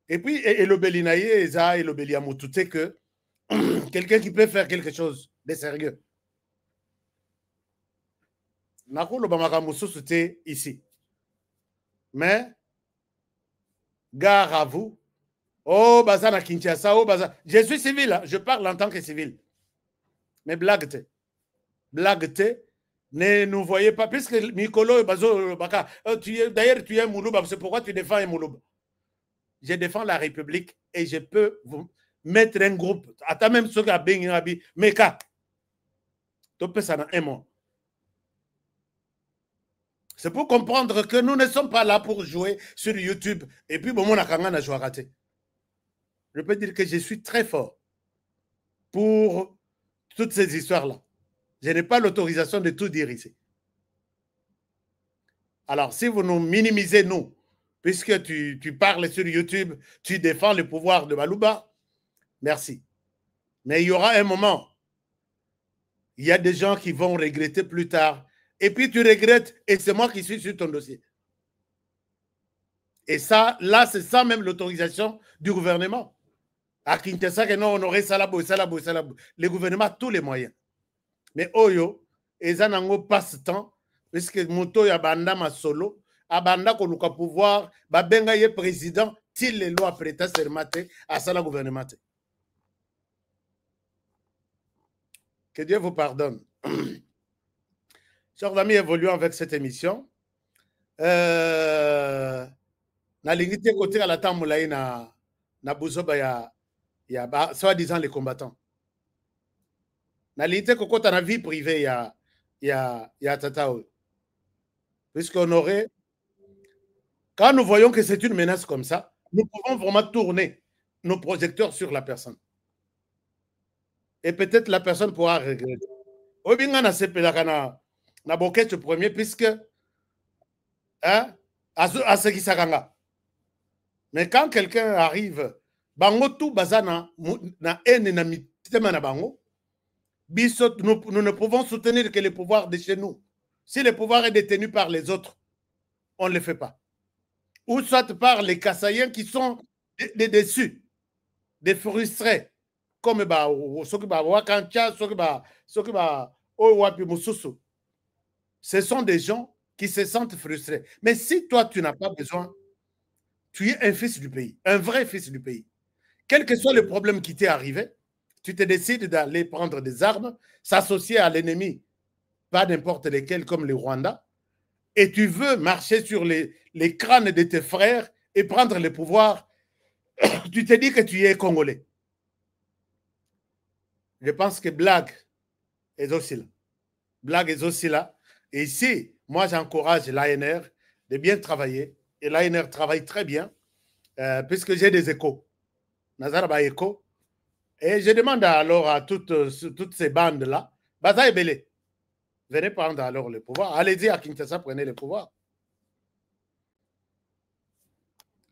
et puis Elobelinaye, Eza, Elobeliamoutoute, que quelqu'un qui peut faire quelque chose de sérieux. Nakolo Bamakamousou, c'était ici. Mais, gare à vous, oh, Bazana Kinshasa, oh, Bazana. Je suis civil, hein, je parle en tant que civil. Mais blague-te. Blague-te. Ne nous voyez pas, puisque Mikolo et Bazo Baka, d'ailleurs tu es Moulouba, c'est pourquoi tu défends un Moulouba. Je défends la République et je peux vous mettre un groupe. Attends même ceux qui ont bien Meka. Tu peux ça dans un mois. C'est pour comprendre que nous ne sommes pas là pour jouer sur YouTube. Et puis, bon, mon akanga joué à rater. Je peux dire que je suis très fort pour toutes ces histoires-là. Je n'ai pas l'autorisation de tout dire ici. Alors, si vous nous minimisez, nous, puisque tu parles sur YouTube, tu défends le pouvoir de Balouba, merci. Mais il y aura un moment, il y a des gens qui vont regretter plus tard, et puis tu regrettes, et c'est moi qui suis sur ton dossier. Et ça, là, c'est ça même l'autorisation du gouvernement. À Kinshasa, que non, on aurait salabo. Le gouvernement a tous les moyens. Mais Oyo, Ezanango passe-temps, puisque Mouto ya banda ma solo, abanda ko luka pouvoir, babenga ye président, til les lois prêta sermate, à ça la gouvernement. Que Dieu vous pardonne. Chers amis, évoluons avec cette émission. Na lingité côté à la tamoulaï na bouzoba ya soi-disant les combattants. Na lingité côté na vie privée ya Tatao. Puisqu'on aurait, quand nous voyons que c'est une menace comme ça, nous pouvons vraiment tourner nos projecteurs sur la personne. Et peut-être la personne pourra regretter. Obinga na sepelaka na boquette premier, puisque hein, à ce qui s'aganga. Mais quand quelqu'un arrive, bango tout bazana na haine na mitema na bango, nous ne pouvons soutenir que le pouvoir de chez nous. Si le pouvoir est détenu par les autres, on ne le fait pas. Ou soit par les Kassaïens qui sont des déçus, des frustrés, comme ce sont des gens qui se sentent frustrés. Mais si toi, tu n'as pas besoin, tu es un fils du pays, un vrai fils du pays. Quel que soit le problème qui t'est arrivé, tu te décides d'aller prendre des armes, s'associer à l'ennemi, pas n'importe lesquels comme le Rwanda, et tu veux marcher sur les crânes de tes frères et prendre le pouvoir, tu te dis que tu es Congolais. Je pense que blague est aussi là. Blague est aussi là. Et ici, moi, j'encourage l'ANR de bien travailler. Et l'ANR travaille très bien, puisque j'ai des échos. Nazaraba écho. Et je demande alors à toutes ces bandes-là, Baza et Belé, venez prendre alors le pouvoir. Allez-y à Kinshasa, prenez le pouvoir.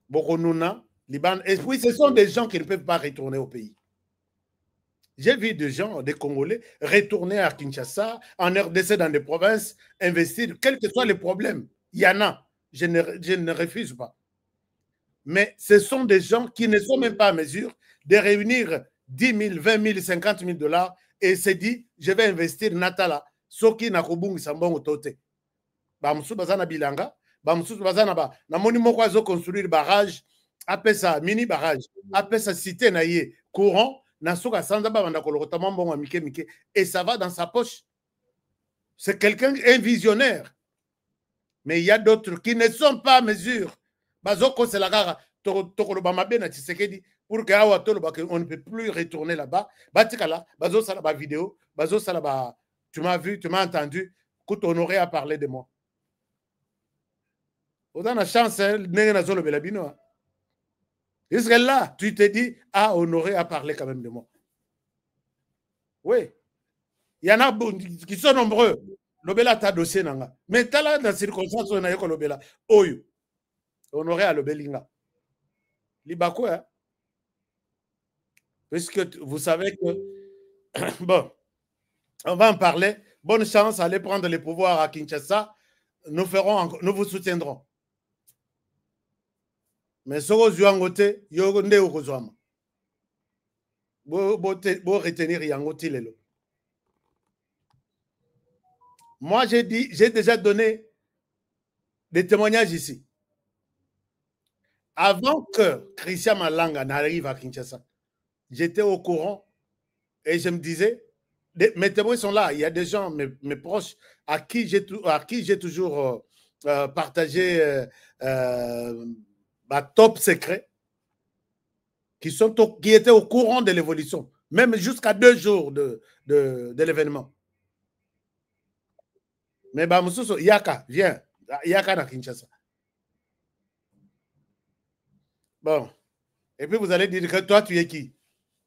Bokonuna, Liban. Et puis, ce sont des gens qui ne peuvent pas retourner au pays. J'ai vu des gens, des Congolais, retourner à Kinshasa, en RDC, dans des provinces, investir, quels que soient les problèmes. Il y en a. Je ne refuse pas. Mais ce sont des gens qui ne sont même pas à mesure de réunir 10 000, 20 000, 50 000 dollars et se dit, je vais investir Natala. Soki na kubungi sambongo tote. Bamusu bazana bilanga, bamusu bazana ba. Na moni moko azo construire barrage, apesa mini barrage, apesa cité na ye courant, na soka sanda ba banda kolokota mambongo mike mike et ça va dans sa poche. C'est quelqu'un, un visionnaire. Mais il y a d'autres qui ne sont pas à mesure. Bazoko c'est la gara tokoloba mabe na Tshisekedi pour que awa toloba on ne peut plus retourner là-bas. Batikala, bazo sala ba vidéo, bazo sala ba. Tu m'as vu, tu m'as entendu. Écoute, Honoré a parlé de moi. On a la chance, est-ce que là, tu te dis, ah, Honoré a parlé quand même de moi. Oui. Il y en a qui sont nombreux. Lobela t'a dossier nanga. Mais t'as là, dans la circonstance, on a eu Lobela. Oyo. Honoré à Lobelinga. Libako, hein. Puisque vous savez que. Bon. On va en parler. Bonne chance, allez prendre le pouvoir à Kinshasa. Nous vous soutiendrons. Mais ce que vous avez retenir Yangote Lelo. Moi, j'ai déjà donné des témoignages ici. Avant que Christian Malanga n'arrive à Kinshasa, j'étais au courant et je me disais, mes témoins sont là. Il y a des gens, mes proches, à qui j'ai toujours partagé ma top secret, qui étaient au courant de l'évolution, même jusqu'à 2 jours de l'événement. Mais Bamususo, Yaka, viens. Yaka na Kinshasa. Bon. Et puis vous allez dire que toi, tu es qui?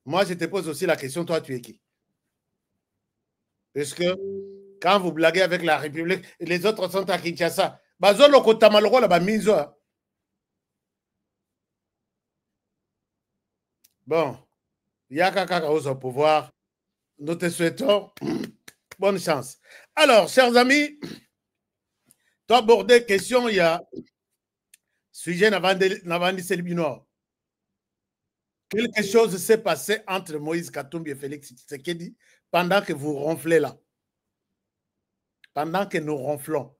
Moi, je te pose aussi la question, toi, tu es qui? Parce que quand vous blaguez avec la République, les autres sont à Kinshasa. Bazolo kotamaloko la bamizo. Bon, Yaka Kaka au pouvoir. Nous te souhaitons bonne chance. Alors, chers amis, tu as abordé question, il y a sujet Navandi Selbino. Quelque chose s'est passé entre Moïse Katumbi et Félix Tshisekedi pendant que vous ronflez là. Pendant que nous ronflons.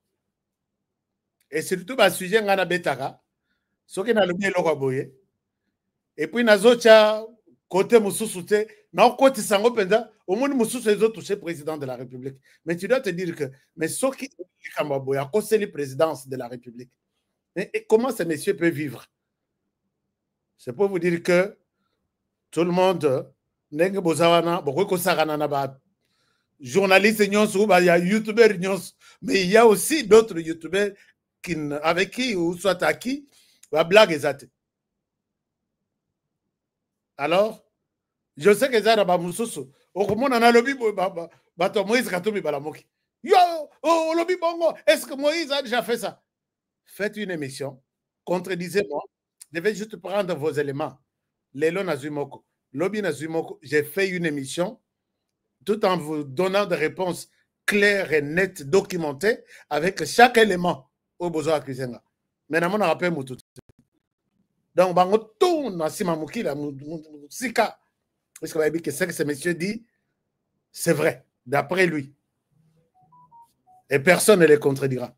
Et surtout, le sujet Ngana Betaka, ce qui n'a pas le boye. Et puis, Nazocha, côté Moussousouté, na côté Sango Penda, au moins Moussous les autres touchés président de la République. Mais tu dois te dire que, mais ce qui est à cause de la présidence de la République. Et comment ces messieurs peuvent vivre? C'est pour vous dire que tout le monde, journalistes, il y a youtubeurs, mais il y a aussi d'autres youtubeurs avec qui, ou soit à qui, blague exacte. Alors, je sais que ça va Moussoussou. Au moment où on a lobby, Moïse Katumbi Balamoki. Yo, oh, lobby bongo, est-ce que Moïse a déjà fait ça? Faites une émission, contredisez-moi, je vais juste prendre vos éléments. Lelo Nazumoko, lobby Nazumoko, j'ai fait une émission tout en vous donnant des réponses claires et nettes, documentées, avec chaque élément au besoin à Krisenga. Mais na mona rappel mutu. Donc bango tout na sima mukila sika. Parce que que ce monsieur dit c'est vrai d'après lui. Et personne ne les contredira.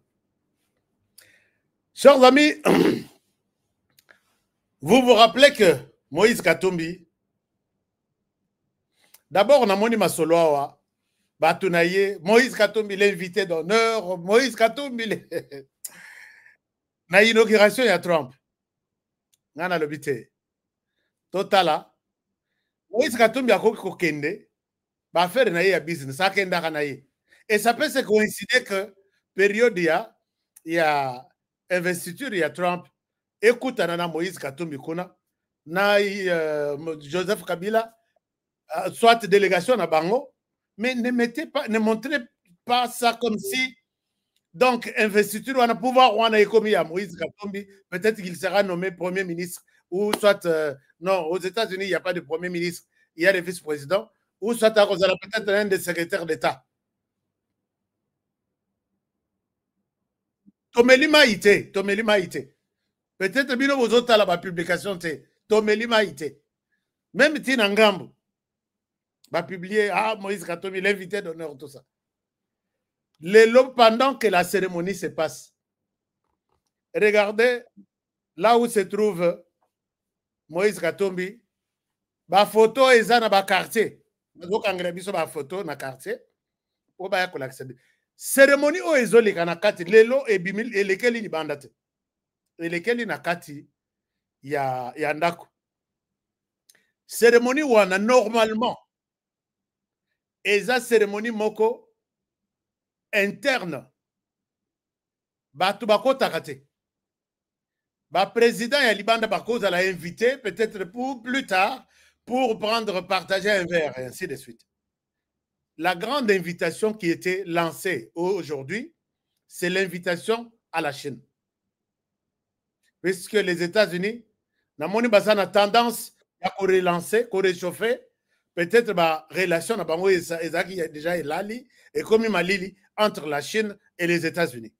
Chers amis, vous vous rappelez que Moïse Katumbi, d'abord on a moni masoloa Batunaye, Moïse Katumbi l'invité d'honneur, Moïse Katumbi na inauguration ya Trump. Ngana lobité. Totala. Moïse Katumbi a kokende ba faire na ya business, akenda kanaye. Et ça peut se coïncider que période il y a investiture, il y a Trump. Écoute, Anana Moïse Katumbi Kuna, Joseph Kabila, soit délégation à Bango, mais ne montrez pas ça comme si, donc, investiture, on a pouvoir, on a commis à Moïse Katumbi, peut-être qu'il sera nommé Premier ministre, ou soit, non, aux États-Unis, il n'y a pas de Premier ministre, il y a des vice-présidents, ou soit peut-être un des secrétaires d'État. Tomeli Maïté. Peut-être que vous autres la publication, Tomeli Maïté. Même Tina Ngambu va publier Moïse Katumbi, l'invité d'honneur, tout ça. Pendant que la cérémonie se passe, regardez là où se trouve Moïse Katumbi, la photo est dans le quartier. Donc, on a une photo dans le quartier. On va y accéder. Cérémonie o ezoli kanakati lelo ebimil elekeli ni bandate elekeli nakati ya ndako cérémonie wana normalement eza cérémonie moko interne batu bakotaka te ba président ya libanda bakoza la invité peut-être pour plus tard pour partager un verre et ainsi de suite. La grande invitation qui était lancée aujourd'hui, c'est l'invitation à la Chine. Puisque les États-Unis, dans mon a tendance à relancer, à réchauffer, peut-être la relation déjà lali et comme malili entre la Chine et les États-Unis.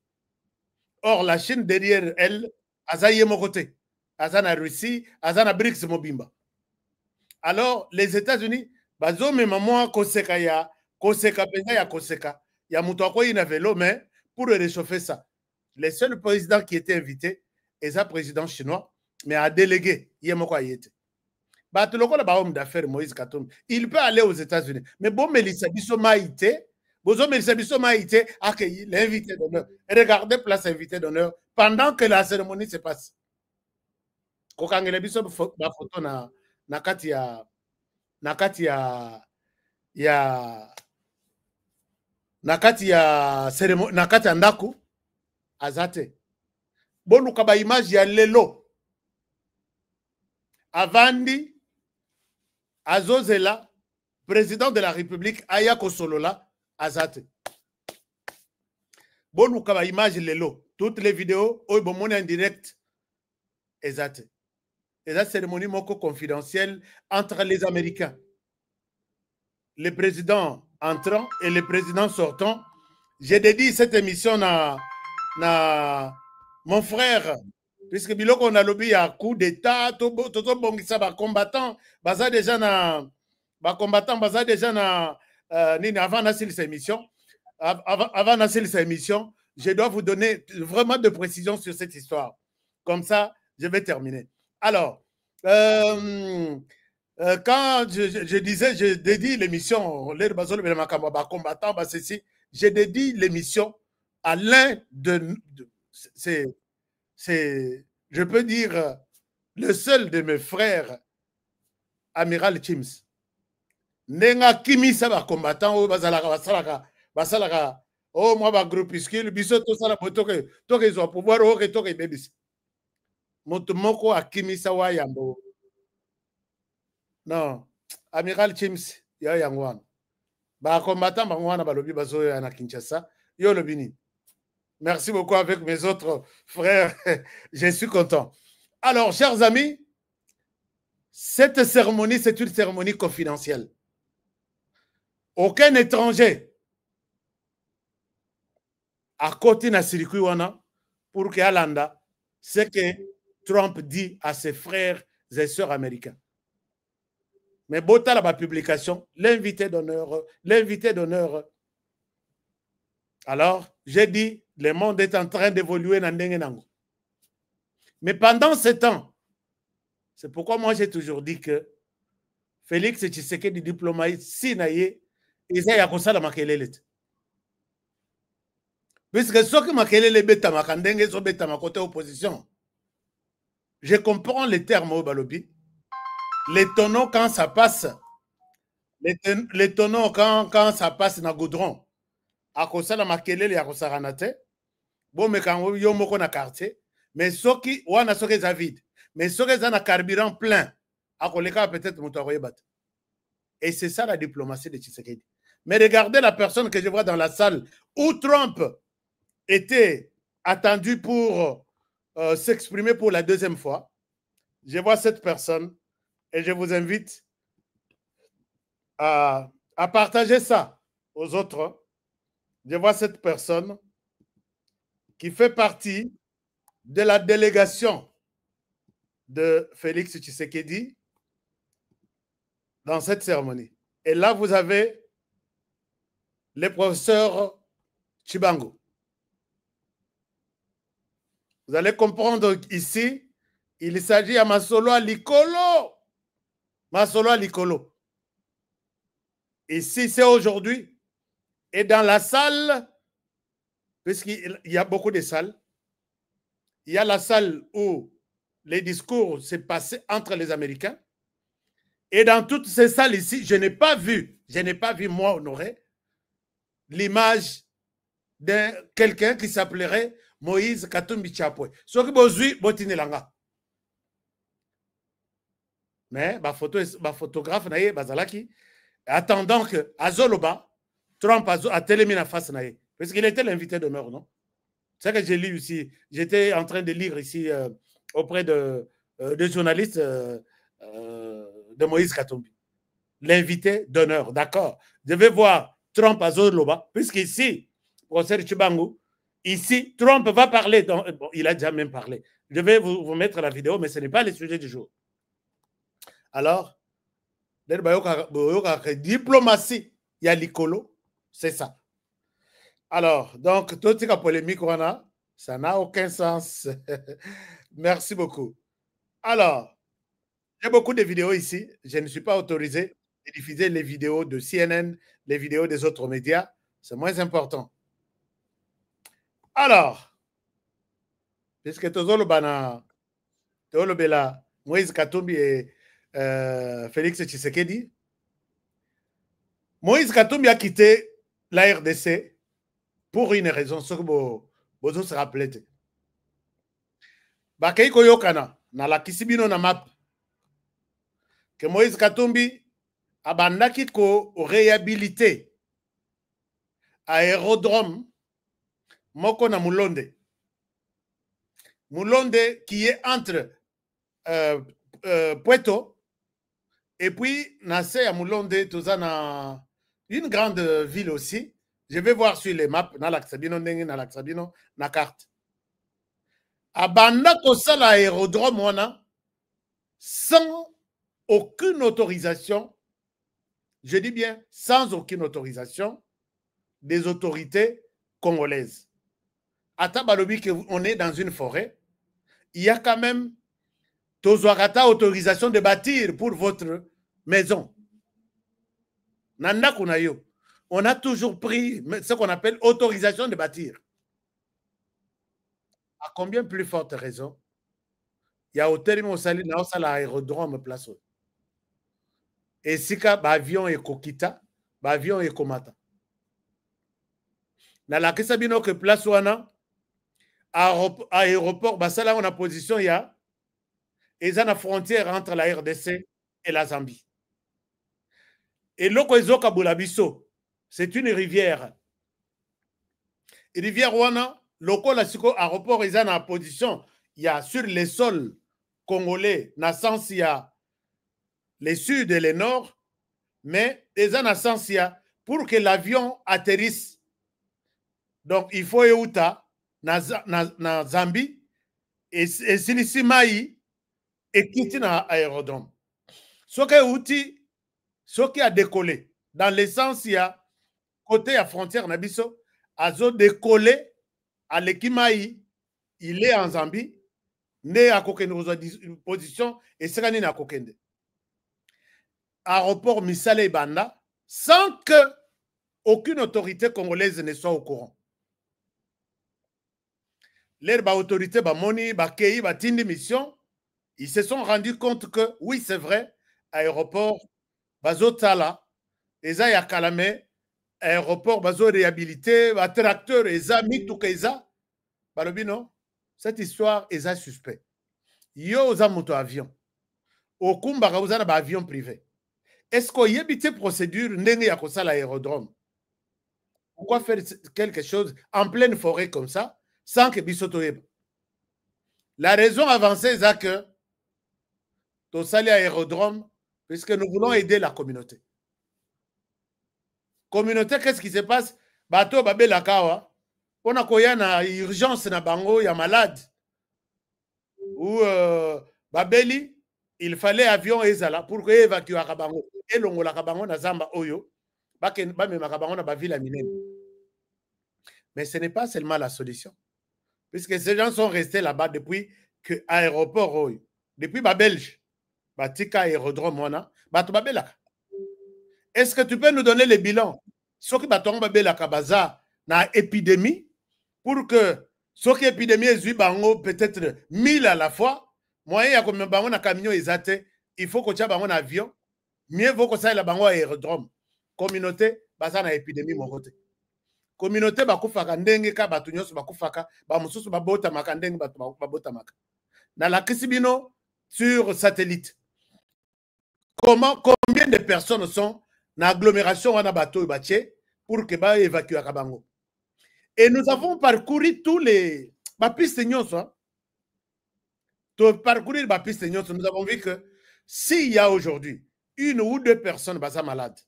Or, la Chine, derrière elle, azaye mokote, azana Russie, azana BRICS mobimba. Alors, les États-Unis, bazo me maman koseka ya Koseka pena ya Koseka. Il y a Moutouako in vélo, mais pour réchauffer ça. Le seul président qui était invité est un président chinois, mais a délégué. Il y a quoi y était. Batuloko la homme d'affaires Moïse Katumbi. Il peut aller aux États-Unis. Mais bon, Melissa Bisso Maïté, Bozo Melissa Bisso Maïté accueilli l'invité d'honneur. Regardez place invité d'honneur pendant que la cérémonie se passe. Kokangele Bisso la photo na kati ya nakati ya ndaku azate bonu kaba image ya lelo avandi azozela président de la République aya kosolola azate bonu kaba image lelo toutes les vidéos oyo bomoni en direct ezate eza cérémonie moko confidentielle entre les Américains, le président entrant et le président sortant. J'ai dédié cette émission à mon frère, puisque biloko on a lobby à coup d'état, tout bongisa ba combattant, baza déjà na nini avant d'assurer cette émission. Avant d'assurer cette émission, je dois vous donner vraiment de précisions sur cette histoire. Comme ça, je vais terminer. Alors, quand je disais, je dédie l'émission, je dédie l'émission à l'un c'est, je peux dire, le seul de mes frères, Amiral Chims. Nenga kimisa ba combattant o basalaka o moi ba groupuscule biso to sala botoke to ke zo pouvoir o ke to ke bebis. Motomoko akimisa wa yambo. Non, Amiral Chims, ya yangwan. Ba combattant bangwana balobi bazo ya na Kinshasa, yo lobini. Merci beaucoup avec mes autres frères. Je suis content. Alors, chers amis, cette cérémonie, c'est une cérémonie confidentielle. Aucun étranger à côté na circuit wana pour que Alanda ce que Trump dit à ses frères et sœurs américains. Mais Bota la publication, l'invité d'honneur. Alors, j'ai dit, le monde est en train d'évoluer dans Ndengenango. Mais pendant ce temps, c'est pourquoi moi j'ai toujours dit que Félix Tshisekedi diplomate sinaye isa ya kosala makelele. Puisque ce que makelele beta makandenge so beta ma côté opposition. Je comprends les termes au balobi. Les tonneaux quand ça passe, les tonneaux quand ça passe dans le goudron, à cause de la makelele, à cause de la ranate, bon, mais quand il y a un quartier, mais ceux qui ont un vide, mais ceux qui ont un carburant plein, à cause de ça, peut-être que battre. Et c'est ça la diplomatie de Tshisekedi. Mais regardez la personne que je vois dans la salle où Trump était attendu pour s'exprimer pour la deuxième fois. Je vois cette personne. Et je vous invite à partager ça aux autres. Je vois cette personne qui fait partie de la délégation de Félix Tshisekedi dans cette cérémonie. Et là, vous avez le professeur Chibango. Vous allez comprendre ici, il s'agit à Masolo Alikolo. Masolo Alikolo. Ici, c'est aujourd'hui. Et dans la salle, puisqu'il y a beaucoup de salles, il y a la salle où les discours s'est passé entre les Américains. Et dans toutes ces salles ici, je n'ai pas vu, moi, Honoré, l'image de quelqu'un qui s'appellerait Moïse Katumbi Chapwe. Ce qui bozui botine langa. Mais ma photographe naye bazalaki attendant que Azoloba Trump a téléminé la face naye parce qu'il était l'invité d'honneur, non? C'est ce que j'ai lu ici. J'étais en train de lire ici auprès de journalistes de Moïse Katumbi. L'invité d'honneur, d'accord. Je vais voir Trump à Zoloba, puisqu'ici, professeur Chibango, ici, Trump va parler. Bon, il a déjà même parlé. Je vais vous mettre la vidéo, mais ce n'est pas le sujet du jour. Alors, diplomatie, il y a l'icolo, c'est ça. Alors, donc, toute la polémique qu'on a, ça n'a aucun sens. Merci beaucoup. Alors, j'ai beaucoup de vidéos ici. Je ne suis pas autorisé de diffuser les vidéos de CNN, les vidéos des autres médias. C'est moins important. Alors, puisque Tozolobana, Moïse Katumbi et Félix Tshisekedi, Moïse Katumbi a quitté la RDC pour une raison, ce que vous se rappelez. Bakaïko Yokana, na la Kisibino na map, que Moïse Katumbi a bandaki ko réhabilité aérodrome Moko na Mulonde. Mulonde qui est entre Puerto et puis Nassé à Mulonde, tout ça dans une grande ville aussi. Je vais voir sur les maps, na l'Axabino, na carte. Abanda kosa l'aérodrome wana sans aucune autorisation, je dis bien sans aucune autorisation des autorités congolaises. À Tabalobi, on est dans une forêt, il y a quand même Tozoakata autorisation de bâtir pour votre maison. Nanda Kunayo. On a toujours pris ce qu'on appelle autorisation de bâtir. À combien plus forte raison? Il y a au terme au sali na osala aérodrome place. Et si ka avion et kokita, avion et komata. Na la kesa bino que place wana aéroport basala on a position ya et ça la frontière entre la RDC et la Zambie. Et loko ezoka bulabiso. C'est une rivière. Et rivière wana, loko la siko aéroport ils en position, il y a sur les sols congolais, na sens il y a les sud et les nord, mais ils en sens il y a pour que l'avion atterrisse. Donc il faut euta na Zambie esilisi mai ekiti na aérodrome. Soki outi soki a décollé dans le sens ya côté ya frontière na biso azo décoller à l'ekimai, il est en Zambie, né à kokende position et sekani na kokende. Aéroport Misale Banda sans que aucune autorité congolaise ne soit au courant. Les autorités bamoni bakei batindi mission, ils se sont rendus compte que oui c'est vrai, aéroport bazotala eza ya kalame, aéroport bazo réhabilité, ba tracteur eza mituka eza balobi non, cette histoire eza suspect. Yo oza moto avion okumbaka oza na ba avion privé. Est-ce qu'il y a une procédure ndenge ya kosala aérodrome? Pourquoi faire quelque chose en pleine forêt comme ça sans que bisoto yeba? La raison avancée c'est que to sali aérodrome puisque nous voulons aider la communauté. Communauté, qu'est-ce qui se passe? Bato babela kawa on a koya na urgence na bango ya malade ou babeli il fallait avion ezala pour que évacuer akabango et longola kabango na zamba oyo ba memaka bango na ba ville minene. Mais ce n'est pas seulement la solution puisque ces gens sont restés là-bas depuis que aéroport oyo depuis ba belge batika aérodrome wana bato babela. Est-ce que tu peux nous donner les bilans soki bato babela kabaza na épidémie pour que soki épidémie ezui bango peut-être 1000 à la fois moyen ya komema bango na camion ezate, il faut kotia bango na avion, mieux vaut que ça la bango aérodrome. Communauté baza na épidémie mokote. Communauté bakufaka ndenge ka batu nyonso bakufaka, ba mususu babota makandenge batu babota maka. Na la kisibino sur satellite. Combien de personnes sont na agglomération wana bato batie pour que ba évacuer kabango? Et nous avons parcouru tous les pistes nyonso. Pour parcourir ma piste, nous avons vu que s'il y a aujourd'hui une ou deux personnes malades,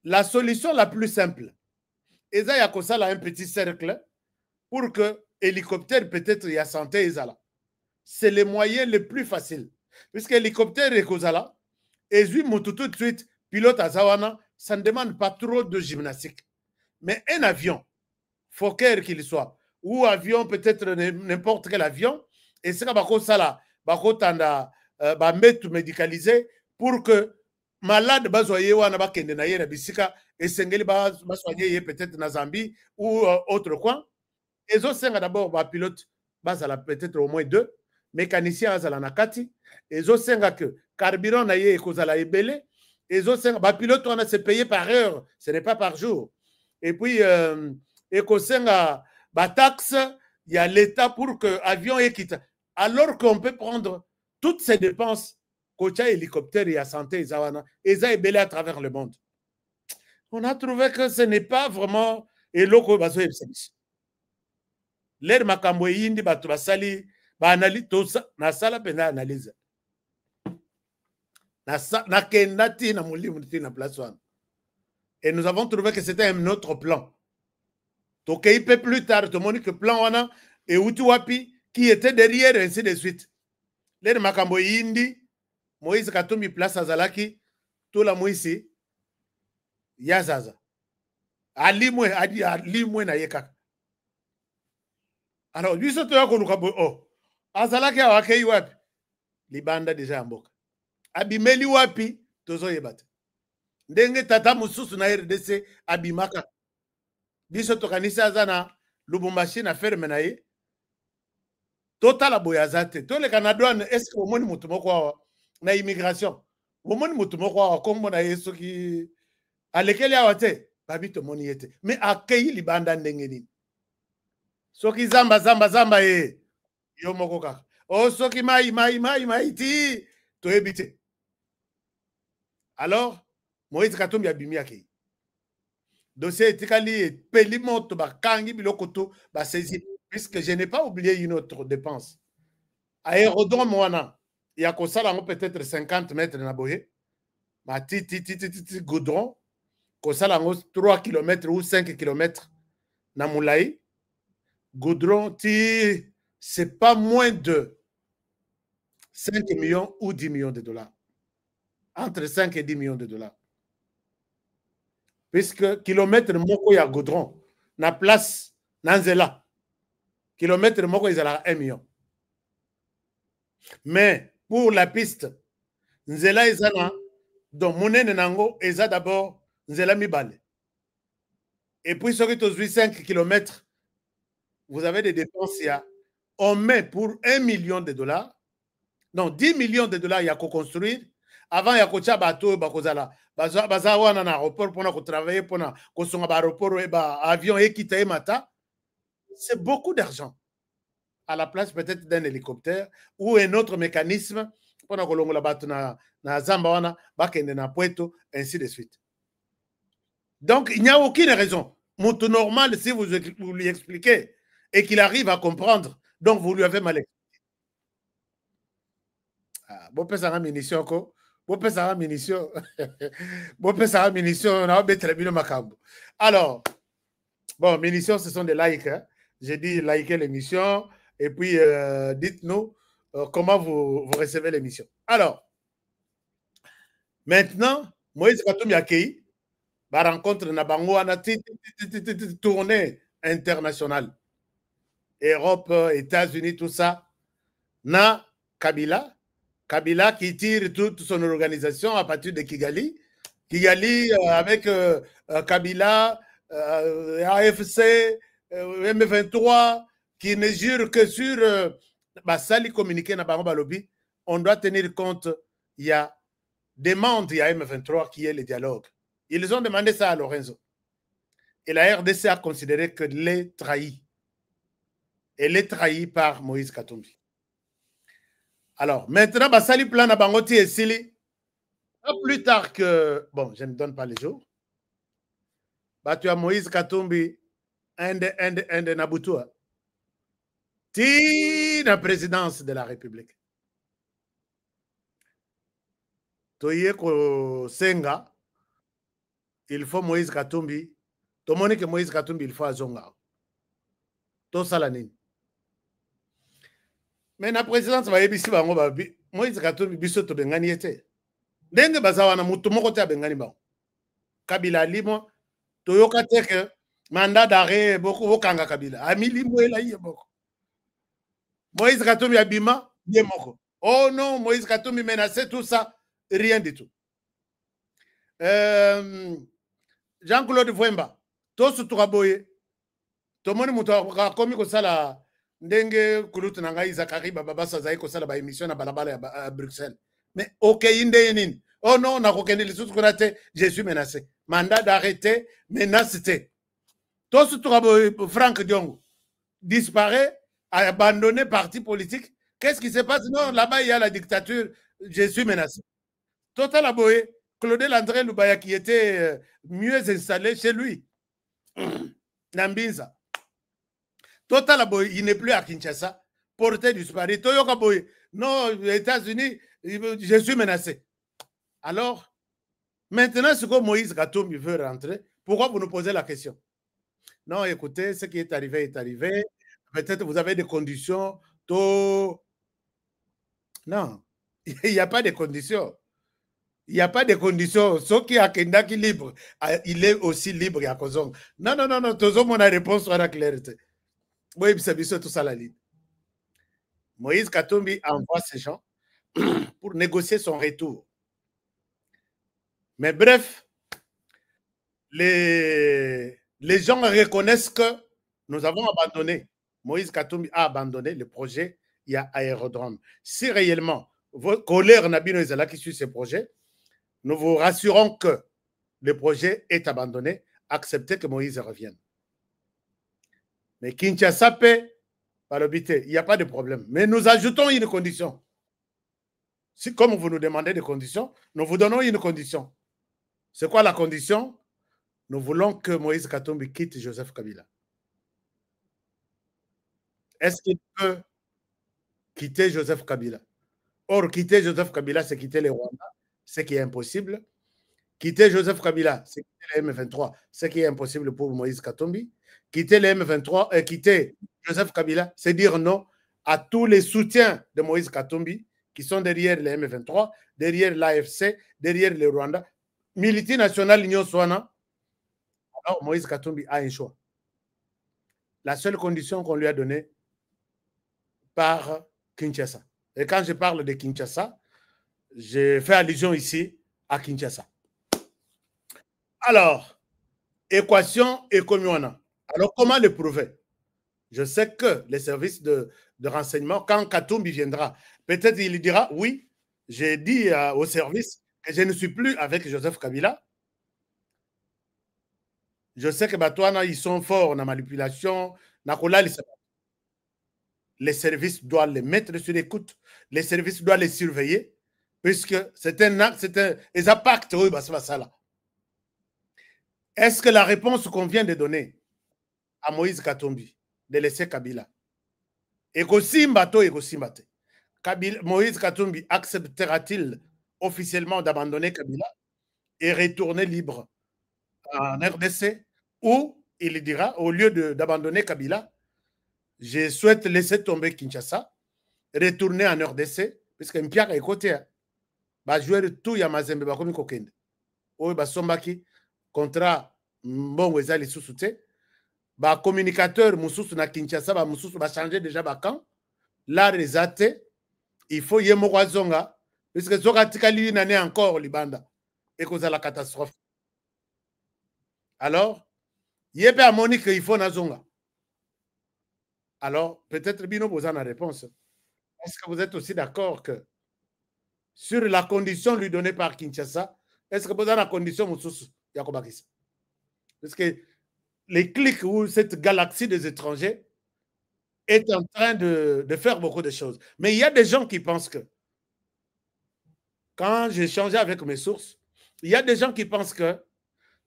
la solution la plus simple, il y a un petit cercle pour que l'hélicoptère peut-être y a santé. C'est le moyen le plus facile. Puisque l'hélicoptère est là, et tout de suite, pilote à Zawana, ça ne demande pas trop de gymnastique. Mais un avion, faut qu'il soit, ou avion, peut-être n'importe quel avion, et c'est comme ça, médicalisé pour que malade bazoye wana bakende na yena bisika et sengeli basoigner peut-être na Zambie ou autre coin. Et zo senga d'abord ba pilote bazala peut-être au moins 2 mécaniciens azala na kati et zo senga que carburant na ye kozala ebele et zo senga ba pilote on a se payer par heure, ce n'est pas par jour. Et puis et ko senga ba taxe, il y a l'État pour que avion et quitte. Alors qu'on peut prendre toutes ces dépenses, Kocha hélicoptère et à santé, et ça est belé à travers le monde. On a trouvé que ce n'est pas vraiment et loko bazo ebsabis. L'air makambo yindi batu basali ba analyse tosa na sala pena analyse. Na kendati na mulimu na place wana. Et nous avons trouvé que c'était un autre plan. Tokei peu plus tard, tout le monde que plan wana et utuwapi qui était derrière, ainsi de suite. Les makambo yindi, Moïse Katumbi place Azalaki, tout la Moïse, Yazaza. Alimwe, adi alimwe na yeka. Alors, lui, c'est toi qu'on nous a oh, Azalaki a wakei wapi, libanda déjà amboka. Abimeli wapi, tozo yebate. Ndenge tata mususu na RDC, abimaka. Biso tokanisi azana, Lubumbashi na ferme na ye. Total la boyazate. Tous les Canadiens, est-ce que vous avez na immigration? Vous avez comme na yeso qui à lequel yawate babi to moni yete. Mais accueilli li banda ndengeni. Soki zamba e yo moko kaka. Oh soki mai ti to ebite. Alors Moïse Katumbi abimi akei. Dossier etikali peli moto ba kangi biloko to ba saisi. Puisque je n'ai pas oublié une autre dépense. Aérodrome, il y a peut-être 50 mètres na boye. Ma goudron. Kosala 3 km ou 5 km na moulai. Goudron, c'est pas moins de 5 millions ou 10 millions de dollars. Entre 5 et 10 millions de dollars. Puisque kilomètre moko ya goudron, na place, nanzela, kilomètre moko ils ont 1 million. Mais pour la piste, nzela ezana, donc monene nango, eza d'abord nzela mibale. Et puis, sur les 5 km, vous avez des dépenses, on met pour 1 million de dollars, non, 10 millions de dollars, il y a qu'à construire. Avant, il y a qu'à faire bateau, bakozala, bazawa na aéroport pour travailler, pour construire un aéroport, avion, équité, mata. C'est beaucoup d'argent. À la place peut-être d'un hélicoptère ou un autre mécanisme pour que la bateau na Zambawana, bakende na Puerto, ainsi de suite. Donc, il n'y a aucune raison. Moutou normal, si vous lui expliquez et qu'il arrive à comprendre, donc vous lui avez mal expliqué. Bon, peut ça munition, quoi. Bon, peut ça munition. Bon, peut ça munition, on a très bien macabre. Alors, bon, munitions, ce sont des likes. Hein. J'ai dit liker l'émission et puis dites-nous comment vous recevez l'émission. Alors, maintenant, Moïse Katumbi Akei, ba rencontre na bango ana tournée internationale. Europe, États-Unis, tout ça. Na Kabila. Kabila qui tire toute son organisation à partir de Kigali. Kigali avec Kabila, AFC, M23, qui ne jure que sur Sali communiqué na bango balobi. On doit tenir compte, il y a demande, il y a M23 qui est le dialogue. Ils ont demandé ça à Lorenzo. Et la RDC a considéré que les trahis. Elle est trahie par Moïse Katumbi. Alors, maintenant, Basali plan à Bangoti et Sili. Pas plus tard que... Bon, je ne donne pas les jours. Tu as Moïse Katumbi, Inde, Nabutua. Ti la présidence de la République. Toyeko Senga. Il faut Moïse Katumbi. Tout le monde que Moïse Katumbi, il faut Azonga. Tout ça la nini. Mais la présidence va ébissi bango babi. Moïse Katumbi biso to bengani ete. Denge bazawana mutu moko te bengani bango. Kabila limo toyoka teke mandat d'arrêt beaucoup okanga Kabila. Ami limo ela yé boko. Moïse Katumbi abima yé moko. Oh non, Moïse Katumbi menacé tout ça, rien du tout. Jean-Claude Vwemba, to su tukaboye. Tomoni mutu akomi kosala ndenge kulutu na ngai Zakari babasa zai kosala ba émission na balabala à Bruxelles. Mais OK inde nini? Oh non, na kokende lisusu konate, je suis menacé. Mandat d'arrêter, menacé. To su tukaboye Franck Diongo disparaît, a abandonné parti politique. Qu'est-ce qui se passe? Non, là-bas il y a la dictature, je suis menacé. Total aboye Claudel André Lubaya qui était mieux installé chez lui. Nambinza. Total Aboy, il n'est plus à Kinshasa. Porté disparu. Toyoka Boy. Non, aux États-Unis, je suis menacé. Alors, maintenant, ce que Moïse Katumbi veut rentrer, pourquoi vous nous posez la question? Non, écoutez, ce qui est arrivé est arrivé. Peut-être vous avez des conditions. Non, il n'y a pas de conditions. Il n'y a pas de conditions. Ce qui a Kendaki libre, il est aussi libre à Kozong. Non, tout le monde a réponse sur la clarté. Oui, c'est tout ça la ligne. Moïse Katumbi envoie ces gens pour négocier son retour. Mais bref, les gens reconnaissent que nous avons abandonné. Moïse Katumbi a abandonné le projet. Il y a aérodrome. Si réellement, votre colère Nabino Ezala qui suit ce projet, nous vous rassurons que le projet est abandonné. Acceptez que Moïse revienne. Mais Kinshasa paie par l'obité. Il n'y a pas de problème. Mais nous ajoutons une condition. Si, comme vous nous demandez des conditions, nous vous donnons une condition. C'est quoi la condition? Nous voulons que Moïse Katumbi quitte Joseph Kabila. Est-ce qu'il peut quitter Joseph Kabila? Or, quitter Joseph Kabila, c'est quitter les Rwandais, ce qui est impossible. Quitter Joseph Kabila, c'est quitter les M23, ce qui est impossible pour Moïse Katumbi. Quitter les M23, quitter Joseph Kabila, c'est dire non à tous les soutiens de Moïse Katumbi qui sont derrière les M23, derrière l'AFC, derrière le Rwanda, multinationale Union Swana. Alors Moïse Katumbi a un choix. La seule condition qu'on lui a donnée par Kinshasa. Et quand je parle de Kinshasa, je fais allusion ici à Kinshasa. Alors, équation économique. Alors, comment le prouver? Je sais que les services de renseignement, quand Katumbi viendra, peut-être il dira, oui, j'ai dit au service que je ne suis plus avec Joseph Kabila. Je sais que Batouana, ils sont forts dans la manipulation. Les services doivent les mettre sur l'écoute. Les services doivent les surveiller, puisque c'est un impact. Est-ce que la réponse qu'on vient de donner à Moïse Katumbi, de laisser Kabila, Moïse Katumbi acceptera-t-il officiellement d'abandonner Kabila et retourner libre en RDC, ou il dira, au lieu d'abandonner Kabila, je souhaite laisser tomber Kinshasa, retourner en RDC, puisque Mpiaka est côté, va jouer tout Yamazembe, va comme Kokende. Ou va sombaki, contrat, bon, ils allaient sous-souter. Ba communicateur mususu na Kinshasa ba mususu ba changer déjà ba camp là les athées il faut yemo zonga puisque zoka tikali nane encore libanda et cause la catastrophe. Alors yebe a Monique il faut na zonga. Alors peut-être bino vous en a réponse. Est-ce que vous êtes aussi d'accord que sur la condition lui donnée par Kinshasa, est-ce que vous avez la condition mususu yakobakisa? Parce que les clics ou cette galaxie des étrangers est en train de faire beaucoup de choses. Mais il y a des gens qui pensent que, quand j'ai échangé avec mes sources, il y a des gens qui pensent que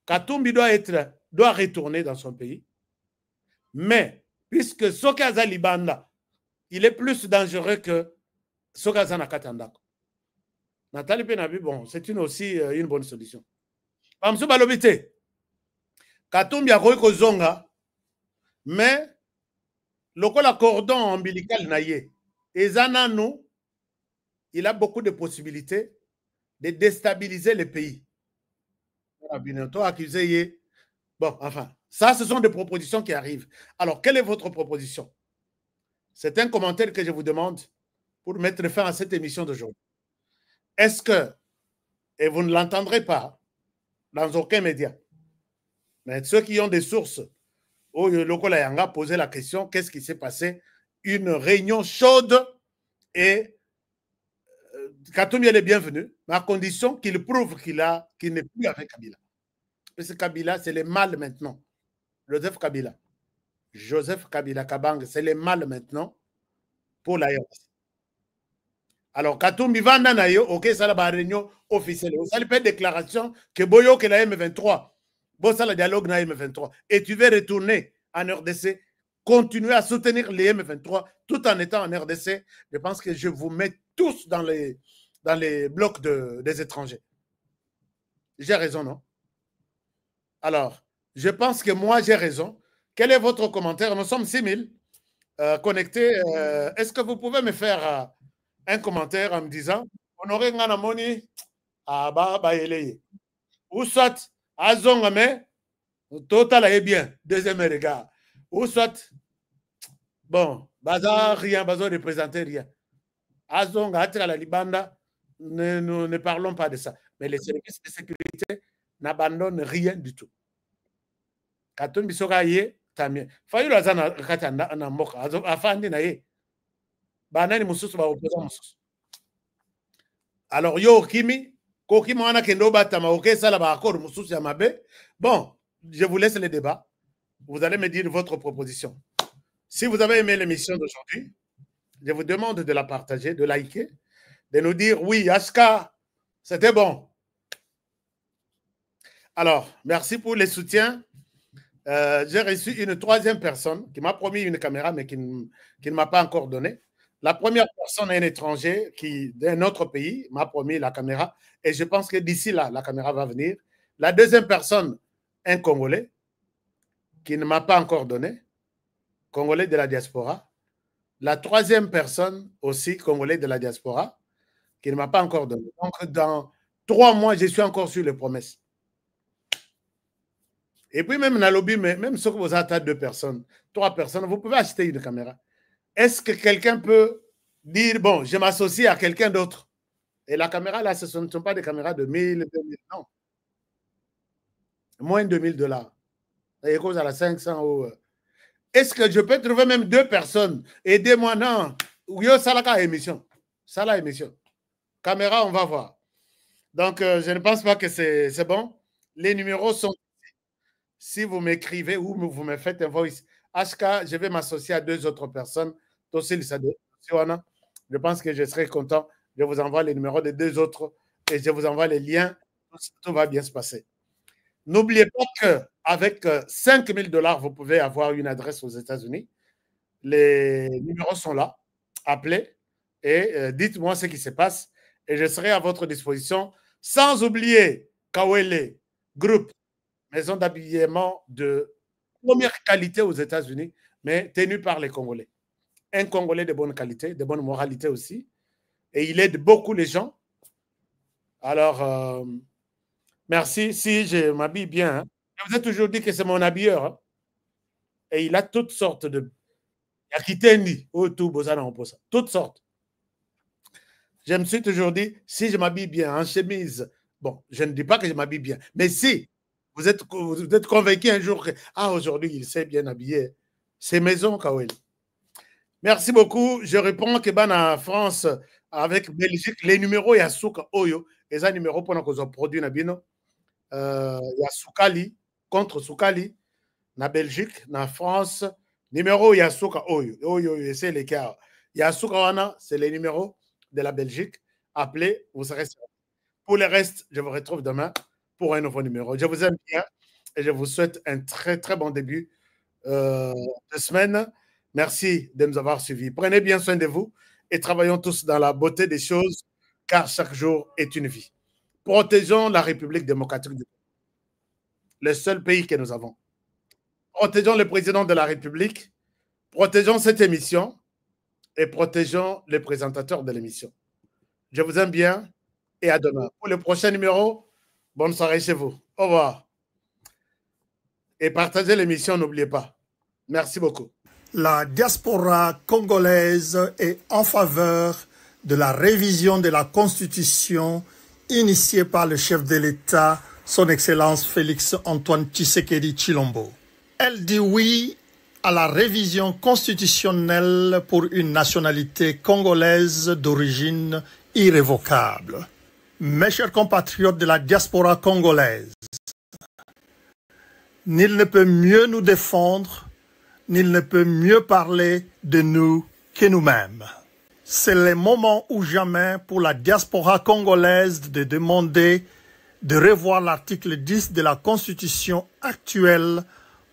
Katumbi doit retourner dans son pays. Mais, puisque Sokaza Libanda, il est plus dangereux que Sokaza Nakatandako. Nathalie Penabi, bon, c'est aussi une bonne solution. Pamsou Balobité. Katumbi a koy zonga, mais le cordon ombilical naïe. Et Zanano, il a beaucoup de possibilités de déstabiliser le pays. Bon, enfin, ça, ce sont des propositions qui arrivent. Alors, quelle est votre proposition? C'est un commentaire que je vous demande pour mettre fin à cette émission d'aujourd'hui. Est-ce que, et vous ne l'entendrez pas dans aucun média, mais ceux qui ont des sources, au Lokola Yanga posé la question, qu'est-ce qui s'est passé? Une réunion chaude et Katumbi est le bienvenu, mais à condition qu'il prouve qu'il n'est plus avec Kabila. Parce que Kabila, c'est le mal maintenant. Joseph Kabila Kabang, c'est le mal maintenant pour la RDC. Alors, Katumbi va dans la réunion officielle. Vous allez faire déclaration que Boyo que la M23. Bon, ça, le dialogue na M23. Et tu veux retourner en RDC, continuer à soutenir les M23 tout en étant en RDC. Je pense que je vous mets tous dans les blocs des étrangers. J'ai raison, non? Alors, je pense que moi, j'ai raison. Quel est votre commentaire? Nous sommes 6000 connectés. Est-ce que vous pouvez me faire un commentaire en me disant Honoré Nganamoni à Baéleye? Ou soit Azongame, total est bien, deuxième regard. Ou soit, bon, Bazar, rien, Bazar ne représentait rien. Azong, à la Libanda, nous ne parlons pas de ça. Mais les services de sécurité n'abandonnent rien du tout. Katumbi Bisoka ye, tamien. Fayu Lazana Katana Namoka, Afandi Naye. Banani Moussous va opposer Moussous. Alors, yo, Kimi, bon, je vous laisse le débat. Vous allez me dire votre proposition. Si vous avez aimé l'émission d'aujourd'hui, je vous demande de la partager, de liker, de nous dire oui, Ashka, c'était bon. Alors, merci pour les soutiens. J'ai reçu une troisième personne qui m'a promis une caméra, mais qui ne m'a pas encore donné. La première personne est un étranger d'un autre pays, m'a promis la caméra. Et je pense que d'ici là, la caméra va venir. La deuxième personne, un Congolais, qui ne m'a pas encore donné, Congolais de la diaspora. la troisième personne aussi, congolais de la diaspora, qui ne m'a pas encore donné. Donc, dans 3 mois, je suis encore sur les promesses. Et puis, même dans le lobby, même si vous avez 2 personnes, 3 personnes, vous pouvez acheter une caméra. Est-ce que quelqu'un peut dire, bon, je m'associe à quelqu'un d'autre? Et la caméra, là, ce ne sont pas des caméras de 1000, 2000, non. Moins de $2000. Et cause à la 500 ou... Est-ce que je peux trouver même 2 personnes? Aidez-moi, non. Yo, ça la émission. Ça la émission. Caméra, on va voir. Donc, je ne pense pas que c'est bon. Les numéros sont... Si vous m'écrivez ou vous me faites un voice, HK, je vais m'associer à 2 autres personnes. Je pense que je serai content. Je vous envoie les numéros des 2 autres et je vous envoie les liens. Tout va bien se passer. N'oubliez pas qu'avec $5000, vous pouvez avoir une adresse aux États-Unis. Les numéros sont là. Appelez et dites-moi ce qui se passe et je serai à votre disposition. Sans oublier Kawele Group, maison d'habillement de première qualité aux États-Unis, mais tenue par les Congolais. Un Congolais de bonne qualité, de bonne moralité aussi. Et il aide beaucoup les gens. Alors, merci. Si je m'habille bien, hein. Je vous ai toujours dit que c'est mon habilleur. Hein. Et il a toutes sortes de... Toutes sortes. Je me suis toujours dit, si je m'habille bien en chemise, bon, je ne dis pas que je m'habille bien, mais si vous êtes convaincu un jour que, ah, aujourd'hui, il s'est bien habillé, c'est maison, Kawel. Merci beaucoup. Je réponds que en France, avec Belgique, les numéros, il y a Souka Oyo, et ça, numéro pour nous produire, il y a Soukali, contre Soukali, na Belgique, na France, numéro, il y a Souka Oyo. Oyo, c'est les cas. Il y a Souka Wana, c'est les numéros de la Belgique. Appelez, vous serez servi. Pour le reste, je vous retrouve demain pour un nouveau numéro. Je vous aime bien et je vous souhaite un très, très bon début de semaine. Merci de nous avoir suivis. Prenez bien soin de vous et travaillons tous dans la beauté des choses, car chaque jour est une vie. Protégeons la République démocratique du Congo, le seul pays que nous avons. Protégeons le président de la République, protégeons cette émission et protégeons les présentateurs de l'émission. Je vous aime bien et à demain. Pour le prochain numéro, bonne soirée chez vous. Au revoir. Et partagez l'émission, n'oubliez pas. Merci beaucoup. La diaspora congolaise est en faveur de la révision de la Constitution initiée par le chef de l'État, son Excellence Félix Antoine Tshisekedi Tshilombo. Elle dit oui à la révision constitutionnelle pour une nationalité congolaise d'origine irrévocable. Mes chers compatriotes de la diaspora congolaise, nul ne peut mieux nous défendre, nul ne peut mieux parler de nous que nous-mêmes. C'est le moment ou jamais pour la diaspora congolaise de demander de revoir l'article 10 de la Constitution actuelle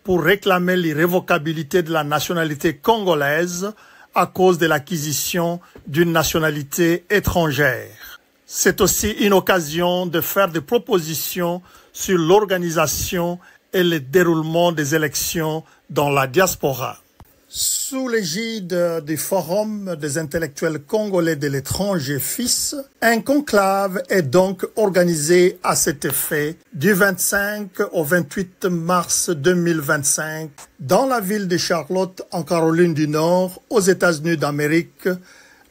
pour réclamer l'irrévocabilité de la nationalité congolaise à cause de l'acquisition d'une nationalité étrangère. C'est aussi une occasion de faire des propositions sur l'organisation et le déroulement des élections dans la diaspora. Sous l'égide du Forum des intellectuels congolais de l'étranger FIS, un conclave est donc organisé à cet effet du 25 au 28 mars 2025 dans la ville de Charlotte en Caroline du Nord aux États-Unis d'Amérique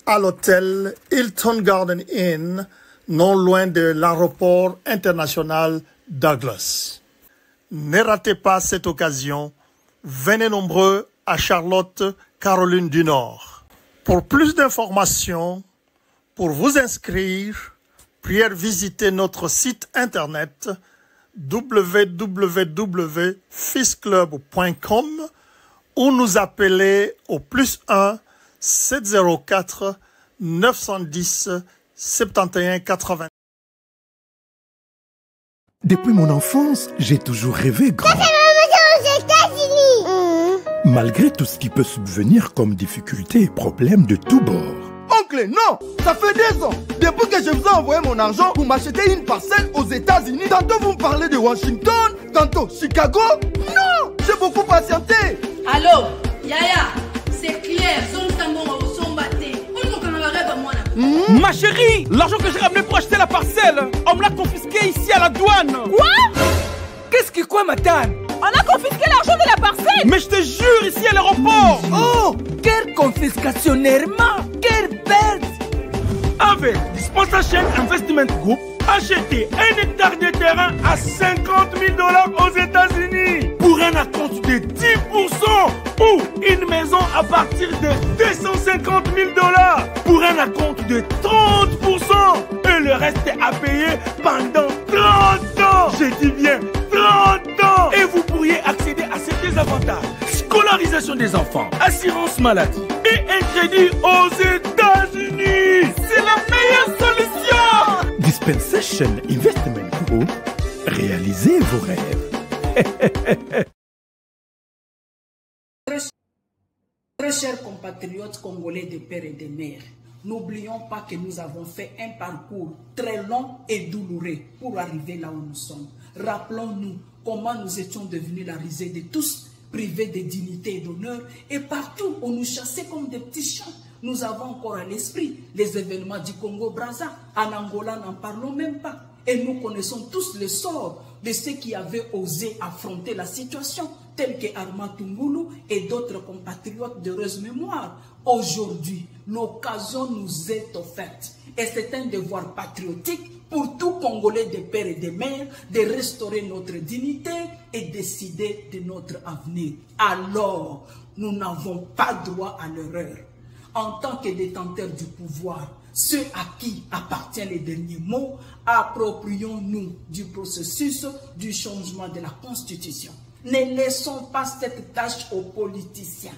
à l'hôtel Hilton Garden Inn non loin de l'aéroport international Douglas. Ne ratez pas cette occasion, venez nombreux à Charlotte, Caroline du Nord. Pour plus d'informations, pour vous inscrire, priez visiter notre site internet www.fisclub.com ou nous appeler au +1 704 910 71 80. Depuis mon enfance, j'ai toujours rêvé grand. Malgré tout ce qui peut subvenir comme difficultés et problèmes de tous bords. Oncle, non! Ça fait 2 ans! Depuis que je vous ai envoyé mon argent pour m'acheter une parcelle aux États-Unis, tantôt vous me parlez de Washington, tantôt Chicago. Non! J'ai beaucoup patienté! Allô, Yaya, c'est clair, son Ma chérie, l'argent que j'ai ramené pour acheter la parcelle, on me l'a confisqué ici à la douane. Quoi? Qu'est-ce que quoi, madame? On a confisqué l'argent de la parcelle. Mais je te jure, ici à l'aéroport. Oh, quelle confiscationnairement, quelle perte. Avec Dispensation Investment Group, achetez 1 hectare de terrain à 50 000 $ aux États-Unis pour un acompte de 10% ou une maison à partir de 250 000 $ pour un acompte de 30% et le reste à payer pendant 30 ans. Je dis bien 30 ans. Et vous pourriez accéder à ces deux avantages: scolarisation des enfants, assurance maladie et un crédit aux États-Unis. C'est la meilleure solution. Dispensation Investment Group, réalisez vos rêves. Très chers compatriotes congolais de père et de mère, n'oublions pas que nous avons fait un parcours très long et douloureux pour arriver là où nous sommes. Rappelons-nous comment nous étions devenus la risée de tous, privés de dignité et d'honneur, et partout on nous chassait comme des petits chats. Nous avons encore à l'esprit les événements du Congo-Brazza. En Angola, n'en parlons même pas. Et nous connaissons tous le sort de ceux qui avaient osé affronter la situation, tels que Armand Tungulu et d'autres compatriotes d'heureuse mémoire. Aujourd'hui, l'occasion nous est offerte. Et c'est un devoir patriotique pour tout Congolais de père et de mère de restaurer notre dignité et décider de notre avenir. Alors, nous n'avons pas droit à l'erreur. En tant que détenteurs du pouvoir, ceux à qui appartient les derniers mots, approprions-nous du processus du changement de la Constitution. Ne laissons pas cette tâche aux politiciens,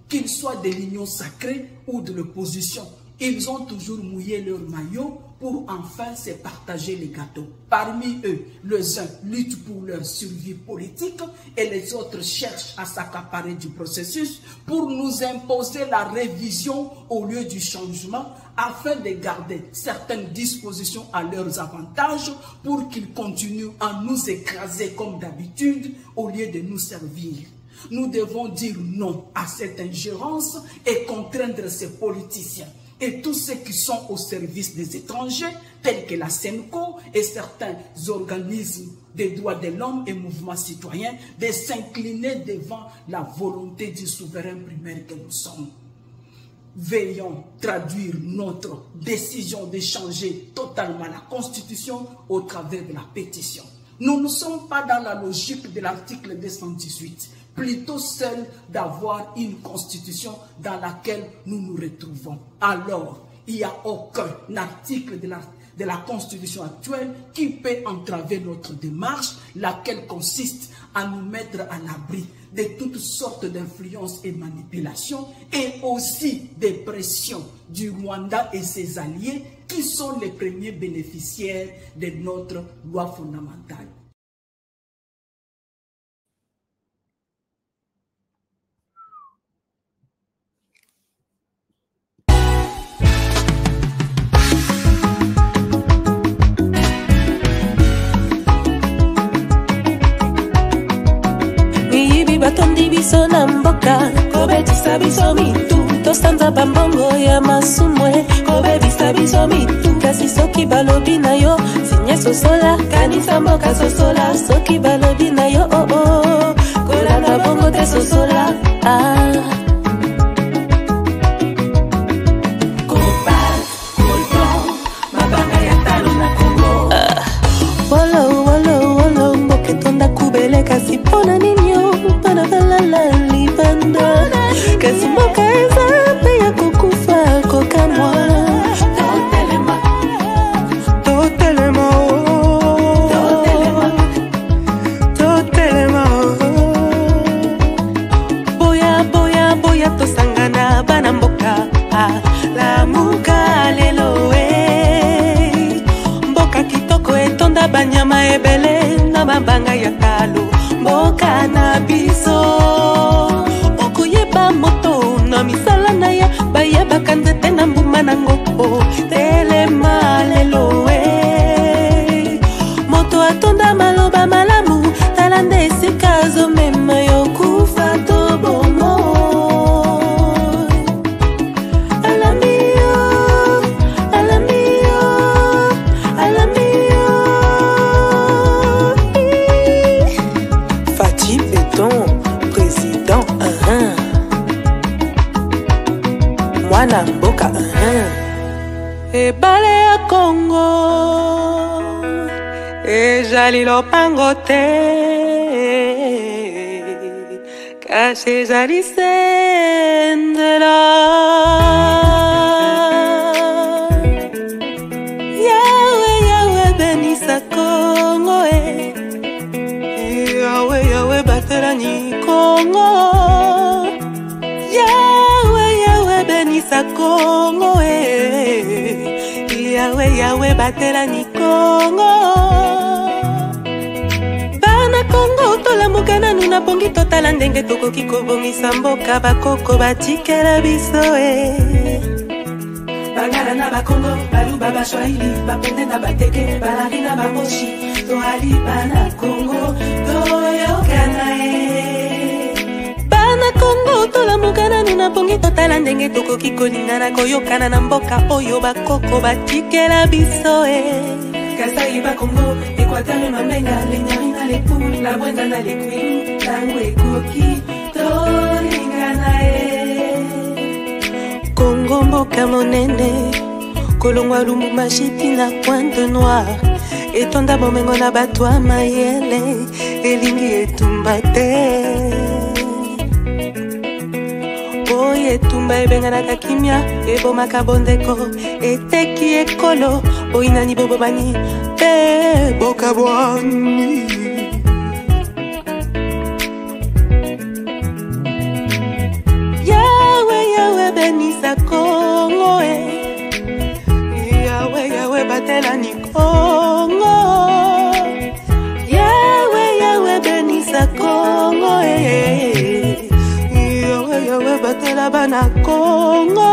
qu'ils soient de l'union sacrée ou de l'opposition. Ils ont toujours mouillé leur maillot pour enfin se partager les gâteaux. Parmi eux, les uns luttent pour leur survie politique et les autres cherchent à s'accaparer du processus pour nous imposer la révision au lieu du changement afin de garder certaines dispositions à leurs avantages pour qu'ils continuent à nous écraser comme d'habitude au lieu de nous servir. Nous devons dire non à cette ingérence et contraindre ces politiciens et tous ceux qui sont au service des étrangers, tels que la SENCO et certains organismes des droits de l'homme et mouvements citoyens, de s'incliner devant la volonté du souverain primaire que nous sommes. Veillons traduire notre décision de changer totalement la Constitution au travers de la pétition. Nous ne sommes pas dans la logique de l'article 218, plutôt celle d'avoir une constitution dans laquelle nous nous retrouvons. Alors, il n'y a aucun article de la constitution actuelle qui peut entraver notre démarche, laquelle consiste à nous mettre à l'abri de toutes sortes d'influences et manipulations, et aussi des pressions du Rwanda et ses alliés, qui sont les premiers bénéficiaires de notre loi fondamentale. Batondi biso na mboka kobetisa biso mitu tosanza bambongo ya masumwe kobebisa biso mitu kasi soki balobi na yo sinye sosola kanisa mboka sosola soki balobi na yo oh oh kolanda bongo te sosola mabanga ya talo na Kongo wolo wolo wolo mboke tonda kubele kasi pona nini kasi mboka eza mpe ya kokufa kokamwa totelema boya boya boya tosangana bana mboka lamuka lelo mboka kitoko etonda banyama ebele na mabanga ya talo mboka na biso moto na misala na ya bayebaka nzete na mbuma nango telema lelo moto atonda maloba malamu tala nde esika azomema yo kufa to bomo alambi ezali lopango te kasi ezali sendela yawe yawe benisa Kongo yawe yawe batelani Kongo yawe yawe benisa Kongo yawe yawe batelani Kongo bana Kongo tolamuka nanu na bongi totala ndenge tokoki kobongisa mboka bakoko batikela biso bangala na bakongo baluba bashwahili bapende na bateke balari na bamoshi toali bana Kongo toyokana bana Kongo tolamuka nanu na bongi totala ndenge tokoki kolingana koyokana na mboka oyo bakoko batikela biso Kasai Bakongo, Équateur Mamenga, Lenyari na lepu, la Bwenda na lekwi, tango ekoki, tolingana Kongo mboka monene, kolongwa lumbu mashiti na Pointe Noire, etonda bomengo na batwa mayele, elingi etumba te. Oye etumba ebenganaka kimia, ebomaka bondeko, eteki ekolo, oinani bobobani, pe boka bwani. Yawe yawe benisa Kongo yawe yawe batelani Kongo yawe yawe benisa Kongo yawe batela bana Kongo